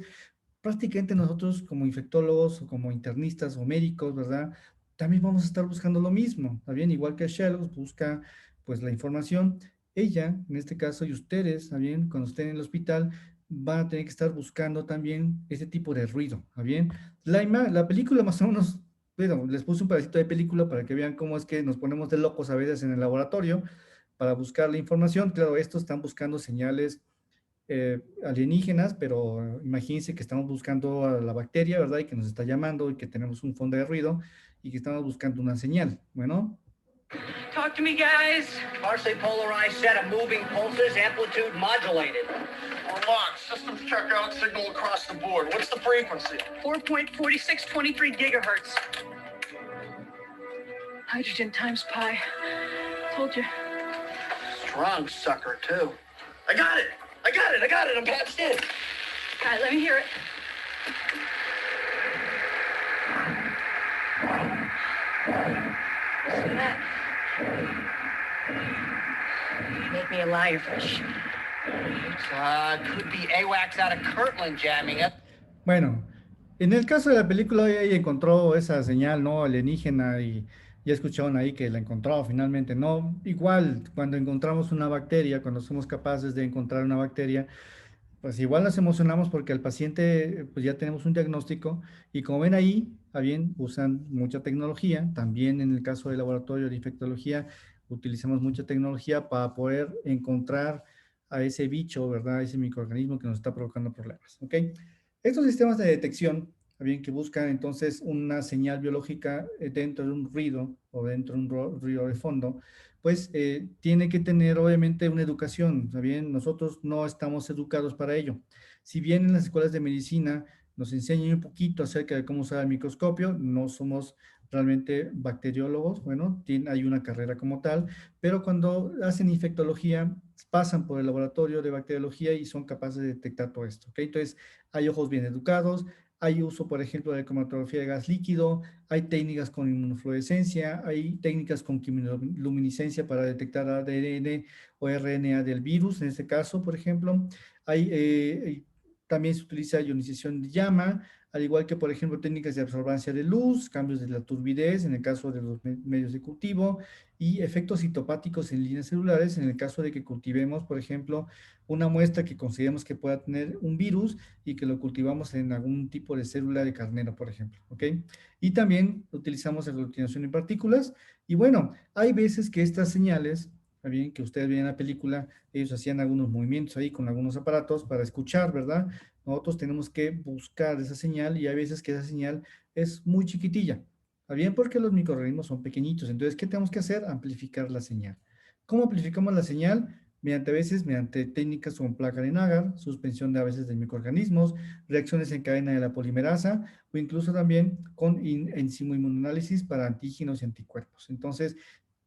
prácticamente nosotros como infectólogos o como internistas o médicos, ¿verdad? También vamos a estar buscando lo mismo, ¿está bien? Igual que Sherlock busca pues la información, ella, en este caso, y ustedes, ¿está bien? Cuando estén en el hospital, van a tener que estar buscando también ese tipo de ruido, ¿está bien? La película más o menos, bueno, les puse un pedacito de película para que vean cómo es que nos ponemos de locos a veces en el laboratorio para buscar la información. Claro, estos están buscando señales alienígenas, pero imagínense que estamos buscando a la bacteria, ¿verdad? Y que nos está llamando y que tenemos un fondo de ruido y que estamos buscando una señal. Bueno. Talk to me, guys. Partially polarized set of moving pulses, amplitude modulated. We're locked. Systems check out, signal across the board. What's the frequency? 4.4623 gigahertz. Hydrogen times pi. Told you. Strong sucker, too. I got it! I'm patched in. All right, let me hear it. Listen to that. You make me a liar, Fish. Could be AWACS out of Kirtland jamming it. Bueno, en el caso de la película, ella encontró esa señal, ¿no? Alienígena y ya escucharon ahí que la encontró finalmente, ¿no? Igual, cuando encontramos una bacteria, cuando somos capaces de encontrar una bacteria, pues igual nos emocionamos porque al paciente pues ya tenemos un diagnóstico y como ven ahí, bien, usan mucha tecnología, también en el caso del laboratorio de infectología utilizamos mucha tecnología para poder encontrar a ese bicho, ¿verdad? Ese microorganismo que nos está provocando problemas, ¿ok? Estos sistemas de detección, bien, que buscan entonces una señal biológica dentro de un ruido o dentro de un ruido de fondo, pues tiene que tener obviamente una educación, ¿está bien? Nosotros no estamos educados para ello. Si bien en las escuelas de medicina nos enseñan un poquito acerca de cómo usar el microscopio, no somos realmente bacteriólogos, bueno, hay una carrera como tal, pero cuando hacen infectología pasan por el laboratorio de bacteriología y son capaces de detectar todo esto, ¿ok? Entonces, hay ojos bien educados, hay uso, por ejemplo, de cromatografía de gas líquido, hay técnicas con inmunofluorescencia, hay técnicas con quimiluminiscencia para detectar ADN o RNA del virus, en este caso, por ejemplo. Hay también se utiliza ionización de llama, al igual que, por ejemplo, técnicas de absorbancia de luz, cambios de la turbidez en el caso de los medios de cultivo y efectos citopáticos en líneas celulares en el caso de que cultivemos, por ejemplo, una muestra que consideremos que pueda tener un virus y que lo cultivamos en algún tipo de célula de carnero, por ejemplo, ¿ok? Y también utilizamos aglutinación en partículas. Y bueno, hay veces que estas señales, bien, que ustedes ven en la película, ellos hacían algunos movimientos ahí con algunos aparatos para escuchar, ¿verdad? Nosotros tenemos que buscar esa señal y hay veces que esa señal es muy chiquitilla. ¿Está bien? Porque los microorganismos son pequeñitos. Entonces, ¿qué tenemos que hacer? Amplificar la señal. ¿Cómo amplificamos la señal? Mediante técnicas como placa de Nagar, suspensión de a veces de microorganismos, reacciones en cadena de la polimerasa o incluso también con enzimo inmunoanálisis para antígenos y anticuerpos. Entonces,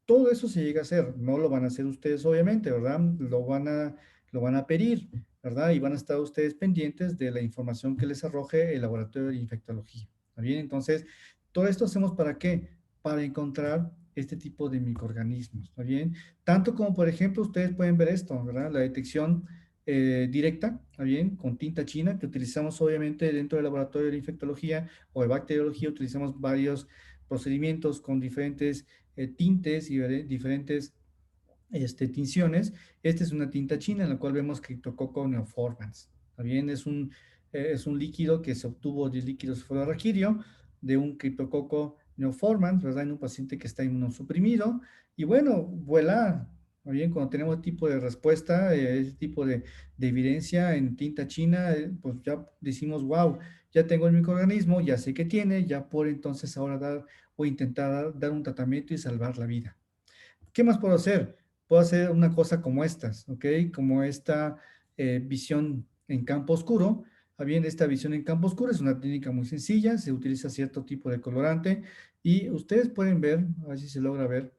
todo eso se llega a hacer. No lo van a hacer ustedes, obviamente, ¿verdad? Lo van a pedir, ¿verdad? Y van a estar ustedes pendientes de la información que les arroje el laboratorio de infectología. ¿Está bien? Entonces, todo esto hacemos ¿para qué? Para encontrar este tipo de microorganismos, ¿está bien? Tanto como, por ejemplo, ustedes pueden ver esto, ¿verdad? La detección directa, ¿está bien? Con tinta china, que utilizamos obviamente dentro del laboratorio de infectología o de bacteriología, utilizamos varios procedimientos con diferentes tintes y diferentes tinciones. Esta es una tinta china en la cual vemos Cryptococcus neoformans, ¿está bien? Es un líquido que se obtuvo de líquido cefalorraquídeo de un Cryptococcus neoformans, ¿verdad? En un paciente que está inmunosuprimido. Y bueno, vuela, ¿está bien? Cuando tenemos este tipo de respuesta, ese tipo de evidencia en tinta china, pues ya decimos, wow, ya tengo el microorganismo, ya sé que tiene, ya por entonces ahora dar o intentar dar un tratamiento y salvar la vida. ¿Qué más puedo hacer? Puedo hacer una cosa como estas, ¿ok? Como esta visión en campo oscuro. Bien, esta visión en campo oscuro es una técnica muy sencilla, se utiliza cierto tipo de colorante y ustedes pueden ver, a ver si se logra ver,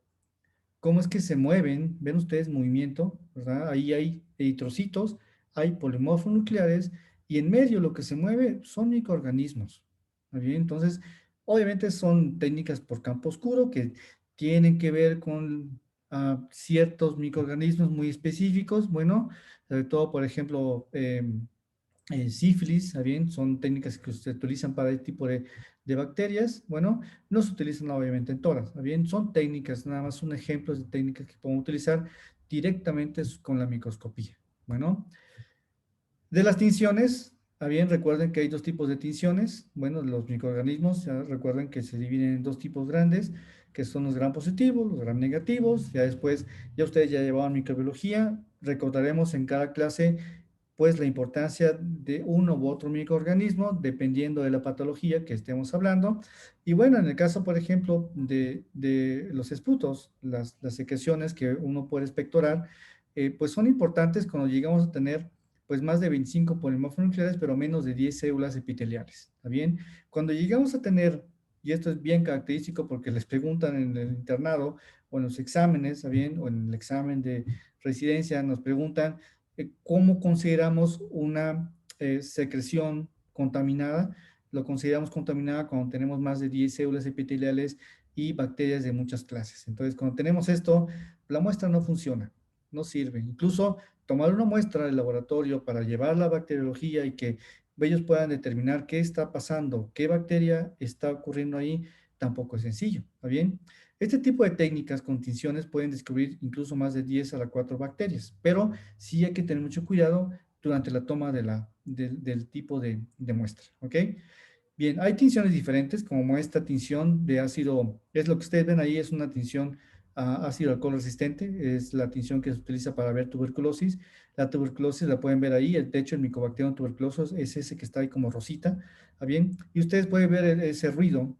cómo es que se mueven, ven ustedes movimiento, ¿verdad? Ahí hay eritrocitos, hay polimorfos nucleares y en medio lo que se mueve son microorganismos, ¿está bien? Entonces, obviamente son técnicas por campo oscuro que tienen que ver con ciertos microorganismos muy específicos, bueno, sobre todo, por ejemplo, sífilis, ¿está bien? Son técnicas que se utilizan para este tipo de bacterias. Bueno, no se utilizan obviamente en todas, ¿está bien? Son técnicas, nada más son ejemplos de técnicas que podemos utilizar directamente con la microscopía. Bueno, de las tinciones, ¿está bien? Recuerden que hay dos tipos de tinciones. Bueno, los microorganismos, ya recuerden que se dividen en dos tipos grandes, que son los gram positivos, los gram negativos. Ya después, ya ustedes ya llevaban microbiología. Recordaremos en cada clase pues la importancia de uno u otro microorganismo, dependiendo de la patología que estemos hablando. Y bueno, en el caso, por ejemplo, de los esputos, las secreciones que uno puede expectorar, pues son importantes cuando llegamos a tener pues más de 25 polimorfos nucleares, pero menos de 10 células epiteliales, ¿está bien? Cuando llegamos a tener, y esto es bien característico porque les preguntan en el internado o en los exámenes, ¿está bien? O en el examen de residencia nos preguntan ¿cómo consideramos una secreción contaminada? Lo consideramos contaminada cuando tenemos más de 10 células epiteliales y bacterias de muchas clases. Entonces, cuando tenemos esto, la muestra no funciona, no sirve. Incluso tomar una muestra del laboratorio para llevarla a bacteriología y que ellos puedan determinar qué está pasando, qué bacteria está ocurriendo ahí, tampoco es sencillo, ¿está bien? Este tipo de técnicas con tinciones pueden descubrir incluso más de 10 a la 4 bacterias, pero sí hay que tener mucho cuidado durante la toma del tipo de muestra, ¿ok? Bien, hay tinciones diferentes, como esta tinción de ácido, es lo que ustedes ven ahí, es una tinción ácido alcohol resistente, es la tinción que se utiliza para ver tuberculosis. La tuberculosis la pueden ver ahí, el techo, el Mycobacterium tuberculosis es ese que está ahí como rosita, ¿está bien? Y ustedes pueden ver ese ruido,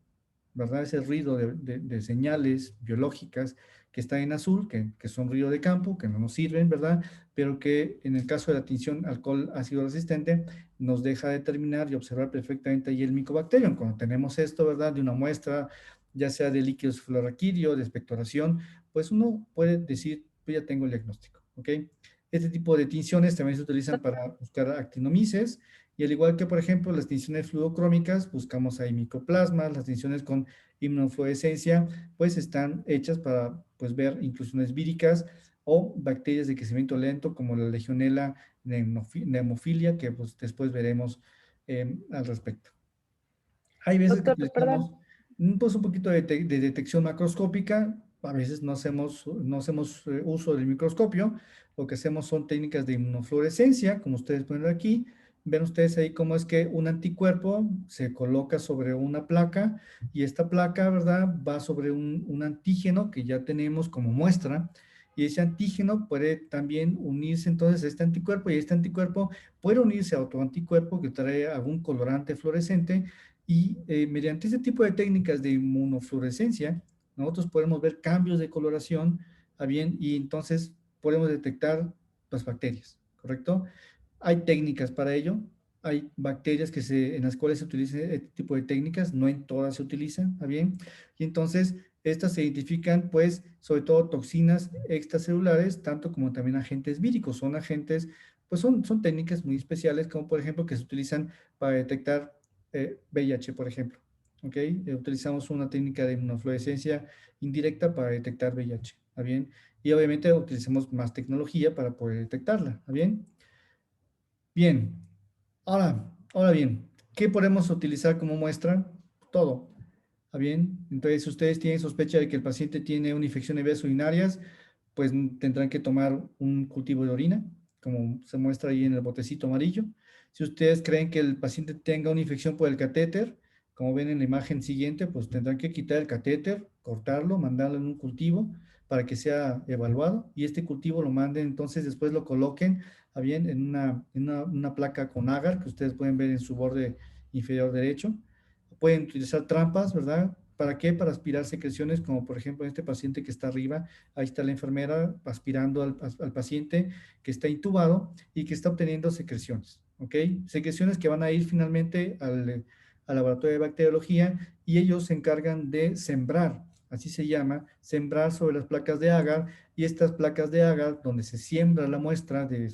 ¿verdad? Ese ruido de señales biológicas que están en azul, que son ruido de campo, que no nos sirven, ¿verdad? Pero que en el caso de la tinción alcohol ácido resistente nos deja determinar y observar perfectamente ahí el Mycobacterium. Cuando tenemos esto, ¿verdad? De una muestra, ya sea de líquido cefalorraquídeo, de expectoración, pues uno puede decir, pues ya tengo el diagnóstico, ¿ok? Este tipo de tinciones también se utilizan para buscar actinomices, y al igual que, por ejemplo, las tinciones fluidocrómicas, buscamos ahí micoplasmas, las tinciones con inmunofluorescencia, pues están hechas para pues, ver inclusiones víricas o bacterias de crecimiento lento como la Legionella pneumophila, que pues, después veremos al respecto. Hay veces que Doctor, utilizamos perdón. pues, un poquito de detección macroscópica, a veces no hacemos uso del microscopio, lo que hacemos son técnicas de inmunofluorescencia, como ustedes pueden ver aquí. Ven ustedes ahí cómo es que un anticuerpo se coloca sobre una placa y esta placa, ¿verdad? Va sobre un antígeno que ya tenemos como muestra y ese antígeno puede también unirse entonces a este anticuerpo y este anticuerpo puede unirse a otro anticuerpo que trae algún colorante fluorescente y mediante este tipo de técnicas de inmunofluorescencia nosotros podemos ver cambios de coloración, bien, y entonces podemos detectar las bacterias, ¿correcto? Hay técnicas para ello, hay bacterias en las cuales se utiliza este tipo de técnicas, no en todas se utilizan, bien, y entonces estas se identifican, pues, sobre todo toxinas extracelulares, tanto como también agentes víricos, son agentes, pues son técnicas muy especiales, como por ejemplo que se utilizan para detectar VIH, por ejemplo, ¿ok? Utilizamos una técnica de inmunofluorescencia indirecta para detectar VIH, ¿está bien? Y obviamente utilizamos más tecnología para poder detectarla, ¿está bien? Bien, ahora bien, ¿qué podemos utilizar como muestra? Todo, ¿está bien? Entonces, si ustedes tienen sospecha de que el paciente tiene una infección de vías urinarias, pues tendrán que tomar un cultivo de orina, como se muestra ahí en el botecito amarillo. Si ustedes creen que el paciente tenga una infección por el catéter, como ven en la imagen siguiente, pues tendrán que quitar el catéter, cortarlo, mandarlo en un cultivo para que sea evaluado y este cultivo lo manden, entonces después lo coloquen bien en una placa con agar que ustedes pueden ver en su borde inferior derecho. Pueden utilizar trampas, ¿verdad? ¿Para qué? Para aspirar secreciones, como por ejemplo en este paciente que está arriba, ahí está la enfermera aspirando al paciente que está intubado y que está obteniendo secreciones, ¿ok? Secreciones que van a ir finalmente al laboratorio de bacteriología y ellos se encargan de sembrar, así se llama, sembrar sobre las placas de agar y estas placas de agar donde se siembra la muestra de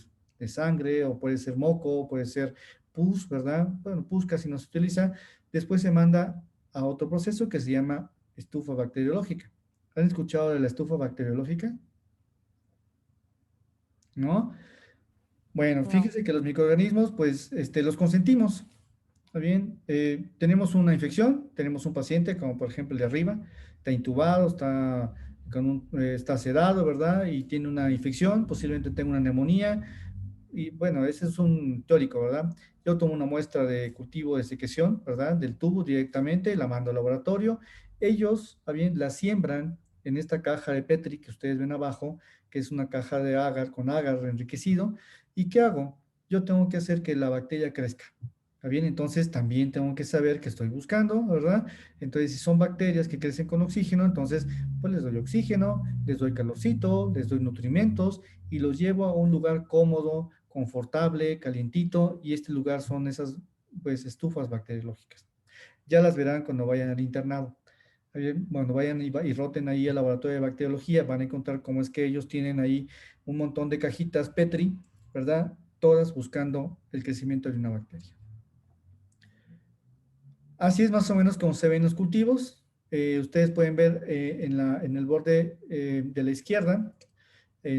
sangre o puede ser moco, puede ser pus, ¿verdad? Bueno, pus casi no se utiliza, después se manda a otro proceso que se llama estufa bacteriológica. ¿Han escuchado de la estufa bacteriológica? ¿No? Bueno, No. fíjese que los microorganismos, pues, los consentimos. ¿Está bien? Tenemos una infección, tenemos un paciente, como por ejemplo el de arriba, está intubado, está sedado, ¿verdad? Y tiene una infección, posiblemente tenga una neumonía. Y bueno, ese es un teórico, ¿verdad? Yo tomo una muestra de cultivo de secreción, ¿verdad? Del tubo directamente, la mando al laboratorio. Ellos, bien, la siembran en esta caja de Petri que ustedes ven abajo, que es una caja de agar con agar enriquecido. ¿Y qué hago? Yo tengo que hacer que la bacteria crezca. ¿Está bien? Entonces también tengo que saber qué estoy buscando, ¿verdad? Entonces, si son bacterias que crecen con oxígeno, entonces, pues les doy oxígeno, les doy calorcito, les doy nutrimentos y los llevo a un lugar cómodo, confortable, calientito, y este lugar son esas, pues, estufas bacteriológicas. Ya las verán cuando vayan al internado. Cuando vayan y roten ahí al laboratorio de bacteriología, van a encontrar cómo es que ellos tienen ahí un montón de cajitas Petri, ¿verdad? Todas buscando el crecimiento de una bacteria. Así es más o menos como se ven los cultivos. Ustedes pueden ver en el borde de la izquierda,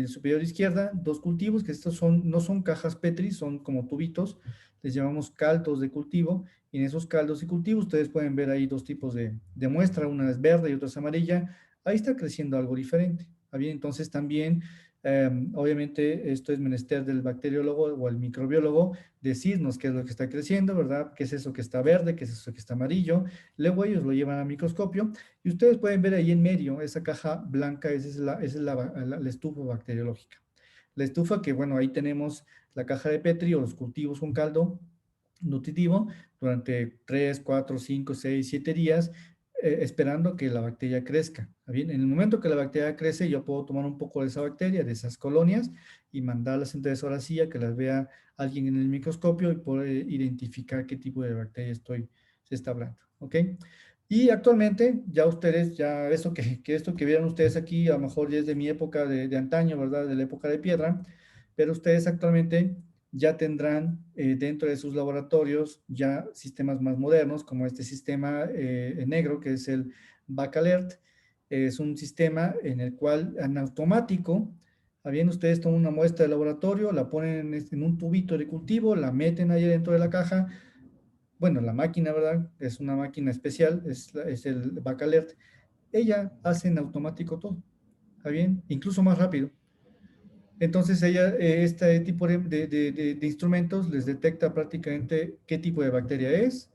superior izquierda, dos cultivos, que estos no son cajas Petri, son como tubitos, les llamamos caldos de cultivo, y en esos caldos de cultivo ustedes pueden ver ahí dos tipos de muestra, una es verde y otra es amarilla, ahí está creciendo algo diferente. Bien, entonces también, obviamente, esto es menester del bacteriólogo o el microbiólogo, decirnos qué es lo que está creciendo, ¿verdad? ¿Qué es eso que está verde? ¿Qué es eso que está amarillo? Luego ellos lo llevan al microscopio y ustedes pueden ver ahí en medio, esa caja blanca, esa es la estufa bacteriológica. La estufa que, bueno, ahí tenemos la caja de Petri o los cultivos con caldo nutritivo durante 3, 4, 5, 6, 7 días, esperando que la bacteria crezca. Bien, en el momento que la bacteria crece, yo puedo tomar un poco de esa bacteria, de esas colonias, y mandarlas entonces ahora sí a que las vea alguien en el microscopio y poder identificar qué tipo de bacteria se está hablando. ¿Ok? Y actualmente, ya ustedes, ya esto que vieron ustedes aquí, a lo mejor ya es de mi época de antaño, ¿verdad? De la época de piedra, pero ustedes actualmente ya tendrán dentro de sus laboratorios ya sistemas más modernos, como este sistema en negro, que es el BacAlert. Es un sistema en el cual en automático, bien, ustedes toman una muestra de laboratorio, la ponen en un tubito de cultivo, la meten ahí dentro de la caja. Bueno, la máquina, ¿verdad? Es una máquina especial, es el BacAlert. Ella hace en automático todo, ¿está bien? Incluso más rápido. Entonces ella, este tipo de instrumentos les detecta prácticamente qué tipo de bacteria es,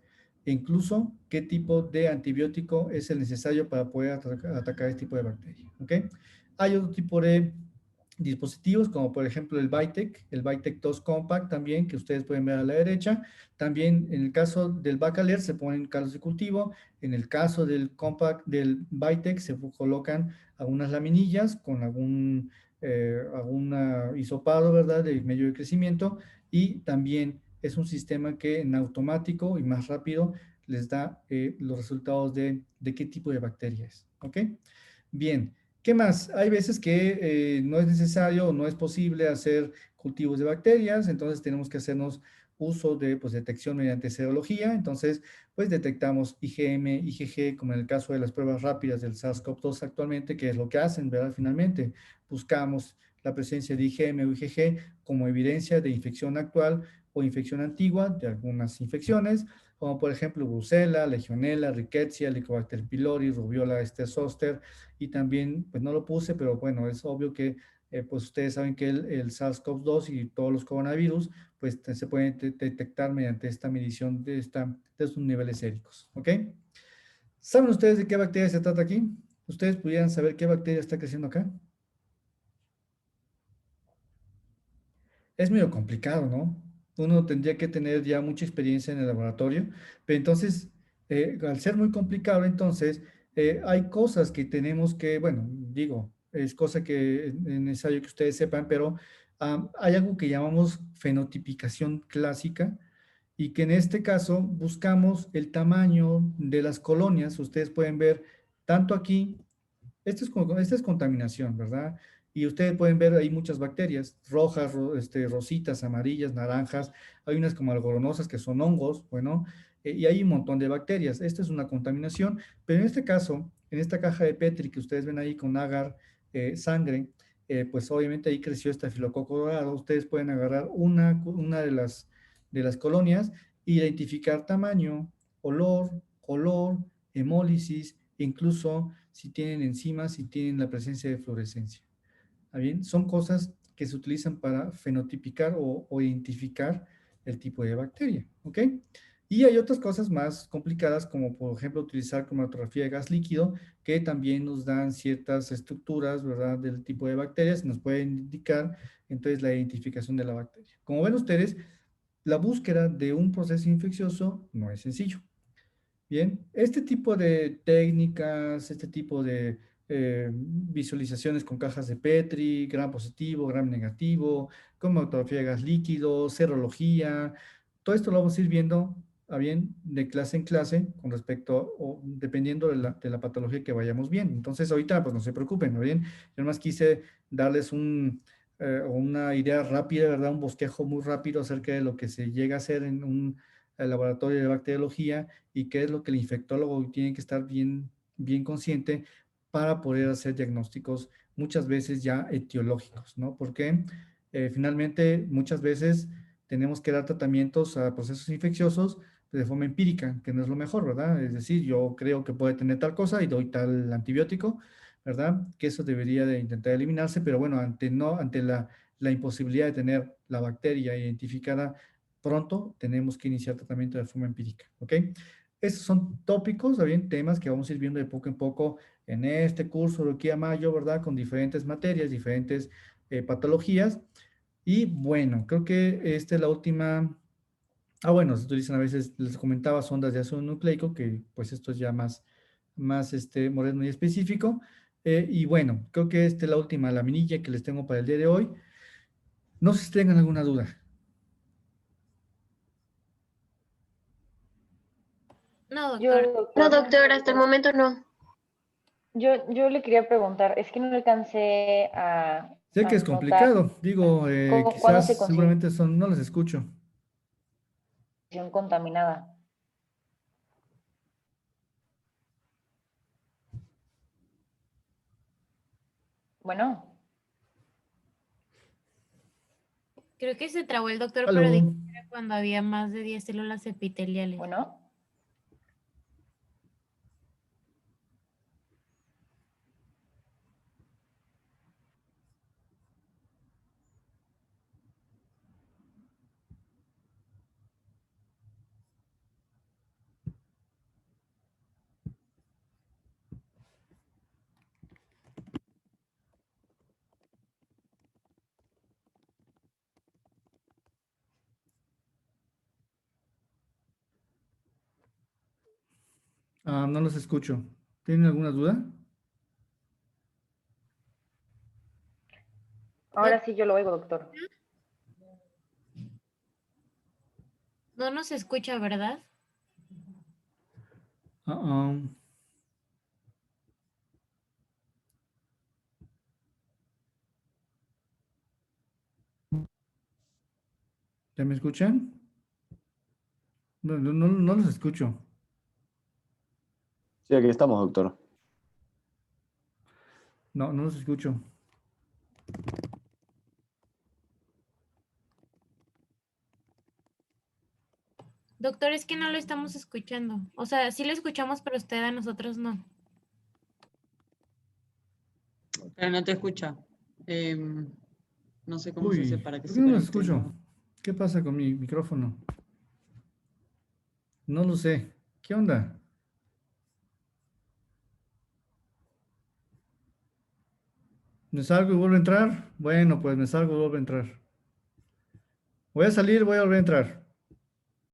e incluso qué tipo de antibiótico es el necesario para poder atacar este tipo de bacteria, ¿ok? Hay otro tipo de dispositivos, como por ejemplo el Vitec 2 Compact también, que ustedes pueden ver a la derecha. También en el caso del BacAlert se ponen calos de cultivo. En el caso del Compact, del Vitec, se colocan algunas laminillas con algún hisopado, ¿verdad?, de medio de crecimiento, y también es un sistema que en automático y más rápido les da los resultados de qué tipo de bacteria es, ¿ok? Bien, ¿qué más? Hay veces que no es necesario o no es posible hacer cultivos de bacterias, entonces tenemos que hacernos uso de pues, detección mediante serología. Entonces, pues detectamos IgM, IgG, como en el caso de las pruebas rápidas del SARS-CoV-2 actualmente, que es lo que hacen, ¿verdad? Finalmente, buscamos la presencia de IgM o IgG como evidencia de infección actual o infección antigua de algunas infecciones, como por ejemplo Brucella, Legionella, Rickettsia, Helicobacter pylori, Rubiola zoster, y también, pues no lo puse, pero bueno, es obvio que pues ustedes saben que el SARS-CoV-2 y todos los coronavirus, pues se pueden detectar mediante esta medición de estos niveles séricos, ¿ok? ¿Saben ustedes de qué bacteria se trata aquí? ¿Ustedes pudieran saber qué bacteria está creciendo acá? Es medio complicado, ¿no? Uno tendría que tener ya mucha experiencia en el laboratorio, pero entonces, al ser muy complicado, entonces, hay cosas que tenemos que, bueno, digo, es cosa que es necesario que ustedes sepan, pero hay algo que llamamos fenotipicación clásica, y que en este caso buscamos el tamaño de las colonias. Ustedes pueden ver tanto aquí, esta es contaminación, ¿verdad? Y ustedes pueden ver ahí muchas bacterias, rojas, rositas, amarillas, naranjas. Hay unas como algodonosas que son hongos, bueno, y hay un montón de bacterias. Esta es una contaminación, pero en este caso, en esta caja de Petri que ustedes ven ahí con agar, sangre, pues obviamente ahí creció estafilococo dorado. Ustedes pueden agarrar una de las colonias, identificar tamaño, olor, color, hemólisis, incluso si tienen enzimas, si tienen la presencia de fluorescencia. ¿Está bien? Son cosas que se utilizan para fenotipicar o identificar el tipo de bacteria, ¿ok? Y hay otras cosas más complicadas, como por ejemplo utilizar cromatografía de gas líquido, que también nos dan ciertas estructuras, ¿verdad?, del tipo de bacterias, nos pueden indicar entonces la identificación de la bacteria. Como ven ustedes, la búsqueda de un proceso infeccioso no es sencillo. Bien, este tipo de técnicas, este tipo de visualizaciones con cajas de Petri, gram positivo, gram negativo, cromatografía de gas líquido, serología, todo esto lo vamos a ir viendo bien de clase en clase con respecto o dependiendo de la patología que vayamos viendo. Entonces ahorita pues no se preocupen, ¿no? Bien, yo más quise darles una idea rápida, ¿verdad? Un bosquejo muy rápido acerca de lo que se llega a hacer en un laboratorio de bacteriología y qué es lo que el infectólogo tiene que estar bien, bien consciente para poder hacer diagnósticos muchas veces ya etiológicos, ¿no? Porque finalmente muchas veces tenemos que dar tratamientos a procesos infecciosos de forma empírica, que no es lo mejor, ¿verdad? Es decir, yo creo que puede tener tal cosa y doy tal antibiótico, ¿verdad? Que eso debería de intentar eliminarse, pero bueno, ante la imposibilidad de tener la bacteria identificada pronto, tenemos que iniciar tratamiento de forma empírica, ¿ok? Estos son tópicos, también temas que vamos a ir viendo de poco en poco en este curso de aquí a mayo, ¿verdad? Con diferentes materias, diferentes patologías. Y bueno, creo que esta es la última. Bueno, se utilizan a veces, les comentaba, sondas de ácido nucleico, que pues esto es ya más moderno y específico. Y bueno, creo que esta es la última laminilla que les tengo para el día de hoy. No sé si tengan alguna duda. No, Yo, doctor. No, doctor, hasta el momento no. yo le quería preguntar, es que no alcancé Sé a que es notar complicado, digo, cuándo se quizás considera seguramente no les escucho. contaminada. Bueno, Creo que se trabó el doctor, Aló. pero dijo que era cuando había más de 10 células epiteliales. bueno. No los escucho. ¿Tienen alguna duda? Ahora sí yo lo oigo, doctor. No nos escucha, ¿verdad? Ah, ah. ¿Ya me escuchan? No los escucho. Sí, aquí estamos, doctor. No los escucho. Doctor, es que no lo estamos escuchando. O sea, sí lo escuchamos, pero usted a nosotros no. Pero no te escucha. No sé cómo se hace Uy, para que ¿por se qué no los conecte de escucho? nuevo. ¿Qué pasa con mi micrófono? No lo sé. ¿Qué onda? ¿Me salgo y vuelvo a entrar? Bueno, pues me salgo y vuelvo a entrar. Voy a salir, voy a volver a entrar.